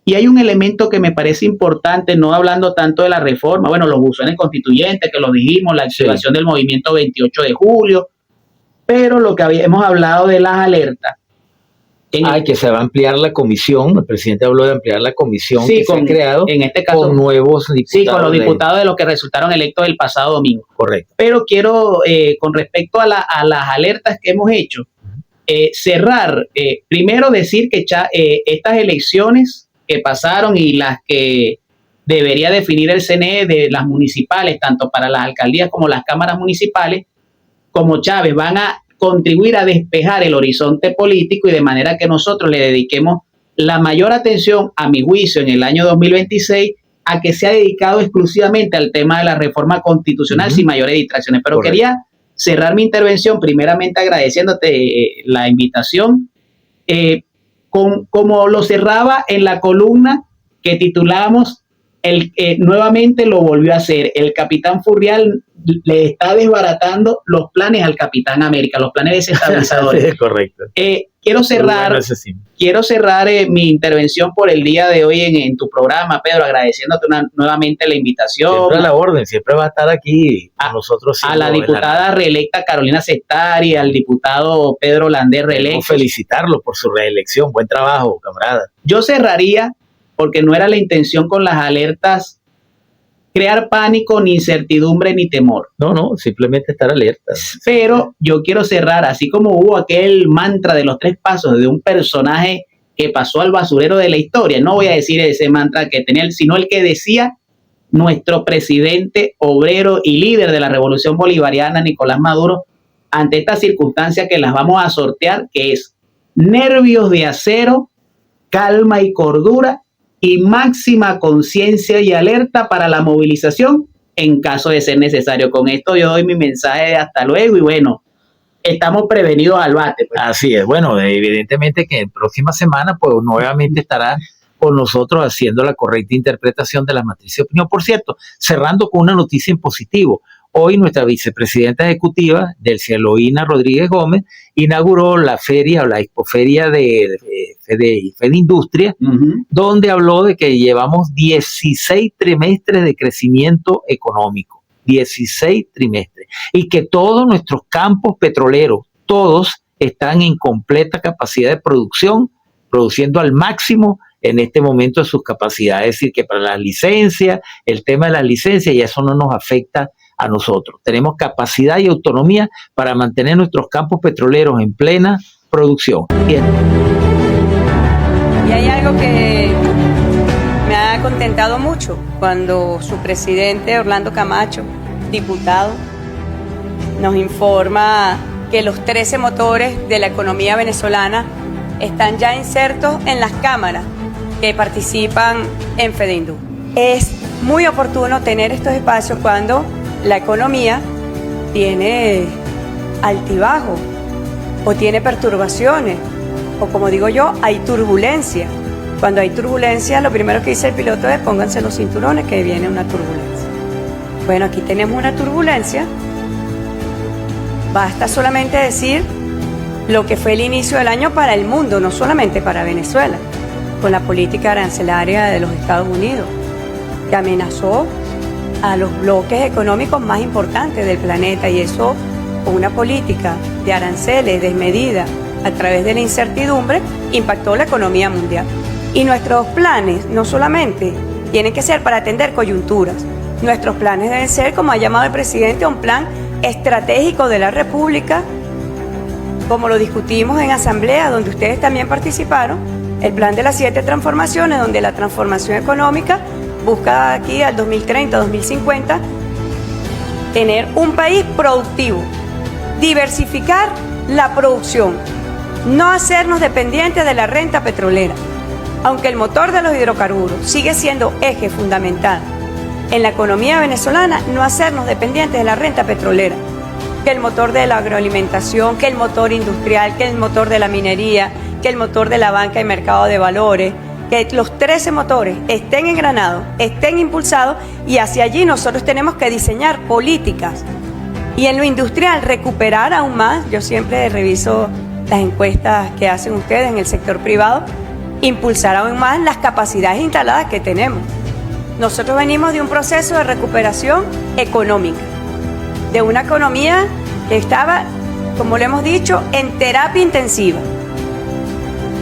Y hay un elemento que me parece importante, no hablando tanto de la reforma, bueno, los buzones constituyentes, que lo dijimos, la activación del movimiento 28 de julio, pero lo que hemos hablado de las alertas. Que se va a ampliar la comisión, el presidente habló de ampliar la comisión que se ha creado, en este caso, con nuevos diputados. Sí, con los diputados de los que resultaron electos el pasado domingo. Correcto. Pero quiero, con respecto a las alertas que hemos hecho, cerrar, primero decir que estas elecciones que pasaron y las que debería definir el CNE de las municipales, tanto para las alcaldías como las cámaras municipales, como Chávez, van a contribuir a despejar el horizonte político y de manera que nosotros le dediquemos la mayor atención, a mi juicio, en el año 2026, a que sea dedicado exclusivamente al tema de la reforma constitucional sin mayores distracciones. Pero quería cerrar mi intervención primeramente agradeciéndote la invitación, como lo cerraba en la columna que titulamos nuevamente lo volvió a hacer. El capitán Furriel le está desbaratando los planes al Capitán América, los planes desestabilizadores. Sí, correcto. Quiero cerrar mi intervención por el día de hoy en tu programa, Pedro, agradeciéndote nuevamente la invitación. Siempre a la orden, siempre va a estar aquí a nosotros. A la diputada reelecta Carolina Sestari, al diputado Pedro Landés reelecto. Felicitarlo por su reelección, buen trabajo, camarada. Yo cerraría, porque no era la intención con las alertas crear pánico, ni incertidumbre, ni temor. No, simplemente estar alerta. Pero yo quiero cerrar, así como hubo aquel mantra de los 3 pasos de un personaje que pasó al basurero de la historia, no voy a decir ese mantra que tenía, sino el que decía nuestro presidente obrero y líder de la Revolución Bolivariana, Nicolás Maduro, ante esta circunstancia que las vamos a sortear, que es nervios de acero, calma y cordura, y máxima conciencia y alerta para la movilización en caso de ser necesario. Con esto yo doy mi mensaje de hasta luego y bueno, estamos prevenidos al bate. Pues. Así es, bueno, evidentemente que en próxima semana pues nuevamente estará con nosotros haciendo la correcta interpretación de la matriz de opinión. Por cierto, cerrando con una noticia en positivo. Hoy nuestra vicepresidenta ejecutiva, Delcy Eloína Rodríguez Gómez, inauguró la feria o la expoferia de Industria, donde habló de que llevamos 16 trimestres de crecimiento económico, 16 trimestres, y que todos nuestros campos petroleros, todos están en completa capacidad de producción, produciendo al máximo en este momento de sus capacidades. Es decir, que para las licencias, el tema de las licencias, y eso no nos afecta a nosotros. Tenemos capacidad y autonomía para mantener nuestros campos petroleros en plena producción. Bien. Y hay algo que me ha contentado mucho cuando su presidente Orlando Camacho, diputado, nos informa que los 13 motores de la economía venezolana están ya insertos en las cámaras que participan en FEDEINDU. Es muy oportuno tener estos espacios cuando la economía tiene altibajo o tiene perturbaciones o, como digo yo, hay turbulencia. Cuando hay turbulencia, lo primero que dice el piloto es pónganse los cinturones que viene una turbulencia. Bueno, aquí tenemos una turbulencia. Basta solamente decir lo que fue el inicio del año para el mundo, no solamente para Venezuela, con la política arancelaria de los Estados Unidos, que amenazó a los bloques económicos más importantes del planeta, y eso con una política de aranceles desmedida a través de la incertidumbre impactó la economía mundial. Y nuestros planes no solamente tienen que ser para atender coyunturas, nuestros planes deben ser, como ha llamado el presidente, un plan estratégico de la República, como lo discutimos en asamblea, donde ustedes también participaron, el plan de las 7 transformaciones, donde la transformación económica busca aquí al 2030, 2050, tener un país productivo, diversificar la producción, no hacernos dependientes de la renta petrolera. Aunque el motor de los hidrocarburos sigue siendo eje fundamental en la economía venezolana, no hacernos dependientes de la renta petrolera, que el motor de la agroalimentación, que el motor industrial, que el motor de la minería, que el motor de la banca y mercado de valores, que los 13 motores estén engranados, estén impulsados, y hacia allí nosotros tenemos que diseñar políticas. Y en lo industrial, recuperar aún más. Yo siempre reviso las encuestas que hacen ustedes en el sector privado, impulsar aún más las capacidades instaladas que tenemos. Nosotros venimos de un proceso de recuperación económica, de una economía que estaba, como le hemos dicho, en terapia intensiva.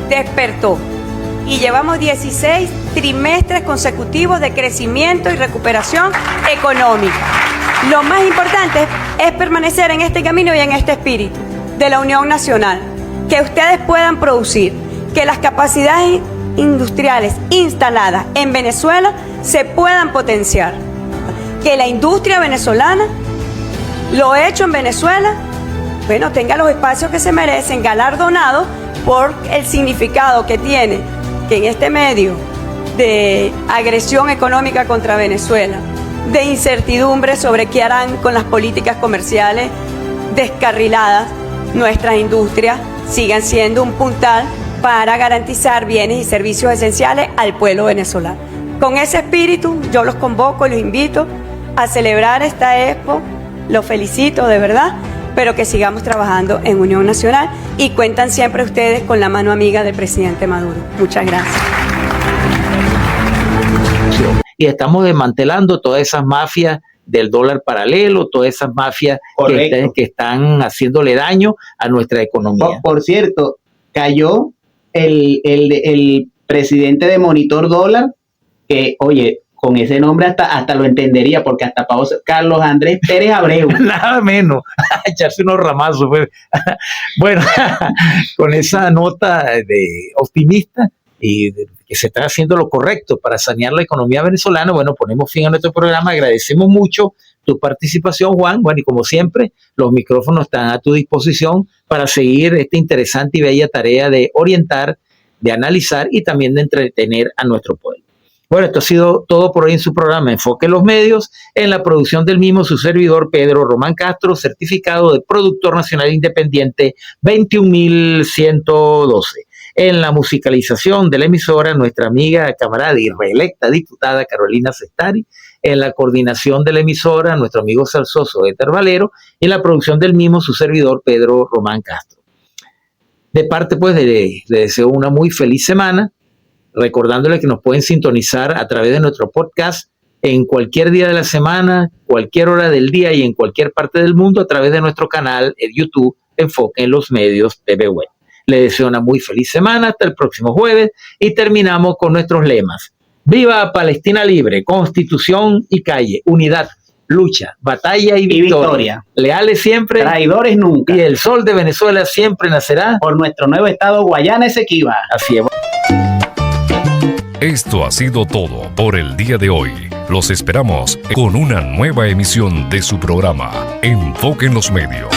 Despertó y llevamos 16 trimestres consecutivos de crecimiento y recuperación económica. Lo más importante es permanecer en este camino y en este espíritu de la Unión Nacional, que ustedes puedan producir, que las capacidades industriales instaladas en Venezuela se puedan potenciar, que la industria venezolana, lo hecho en Venezuela, bueno, tenga los espacios que se merecen, galardonados por el significado que tiene, que en este medio de agresión económica contra Venezuela, de incertidumbre sobre qué harán con las políticas comerciales descarriladas, nuestras industrias sigan siendo un puntal para garantizar bienes y servicios esenciales al pueblo venezolano. Con ese espíritu yo los convoco y los invito a celebrar esta expo, los felicito de verdad, pero que sigamos trabajando en Unión Nacional y cuentan siempre ustedes con la mano amiga del presidente Maduro. Muchas gracias. Y estamos desmantelando todas esas mafias del dólar paralelo, todas esas mafias que están haciéndole daño a nuestra economía. Por cierto, cayó el presidente de Monitor Dólar, que, oye, con ese nombre hasta lo entendería, porque hasta pagó Carlos Andrés Pérez Abreu. Nada menos, echarse unos ramazos. Bueno, con esa nota de optimista y que se está haciendo lo correcto para sanear la economía venezolana, bueno, ponemos fin a nuestro programa. Agradecemos mucho tu participación, Juan. Bueno, y como siempre, los micrófonos están a tu disposición para seguir esta interesante y bella tarea de orientar, de analizar y también de entretener a nuestro pueblo. Bueno, esto ha sido todo por hoy en su programa Enfoque en los Medios. En la producción del mismo, su servidor Pedro Román Castro, certificado de Productor Nacional Independiente 21112. En la musicalización de la emisora, nuestra amiga, camarada y reelecta diputada Carolina Cestari. En la coordinación de la emisora, nuestro amigo salsoso Éter Valero. Y en la producción del mismo, su servidor Pedro Román Castro. De parte, pues, le deseo una muy feliz semana, recordándole que nos pueden sintonizar a través de nuestro podcast en cualquier día de la semana, cualquier hora del día y en cualquier parte del mundo a través de nuestro canal en YouTube, Enfoque en los Medios TV Web. Le deseo una muy feliz semana, hasta el próximo jueves, y terminamos con nuestros lemas. ¡Viva Palestina libre! Constitución y calle, unidad, lucha, batalla y victoria. Leales siempre, traidores nunca. Y el sol de Venezuela siempre nacerá por nuestro nuevo estado Guayana Esequiba. Así es. Esto ha sido todo por el día de hoy. Los esperamos con una nueva emisión de su programa Enfoque en los Medios.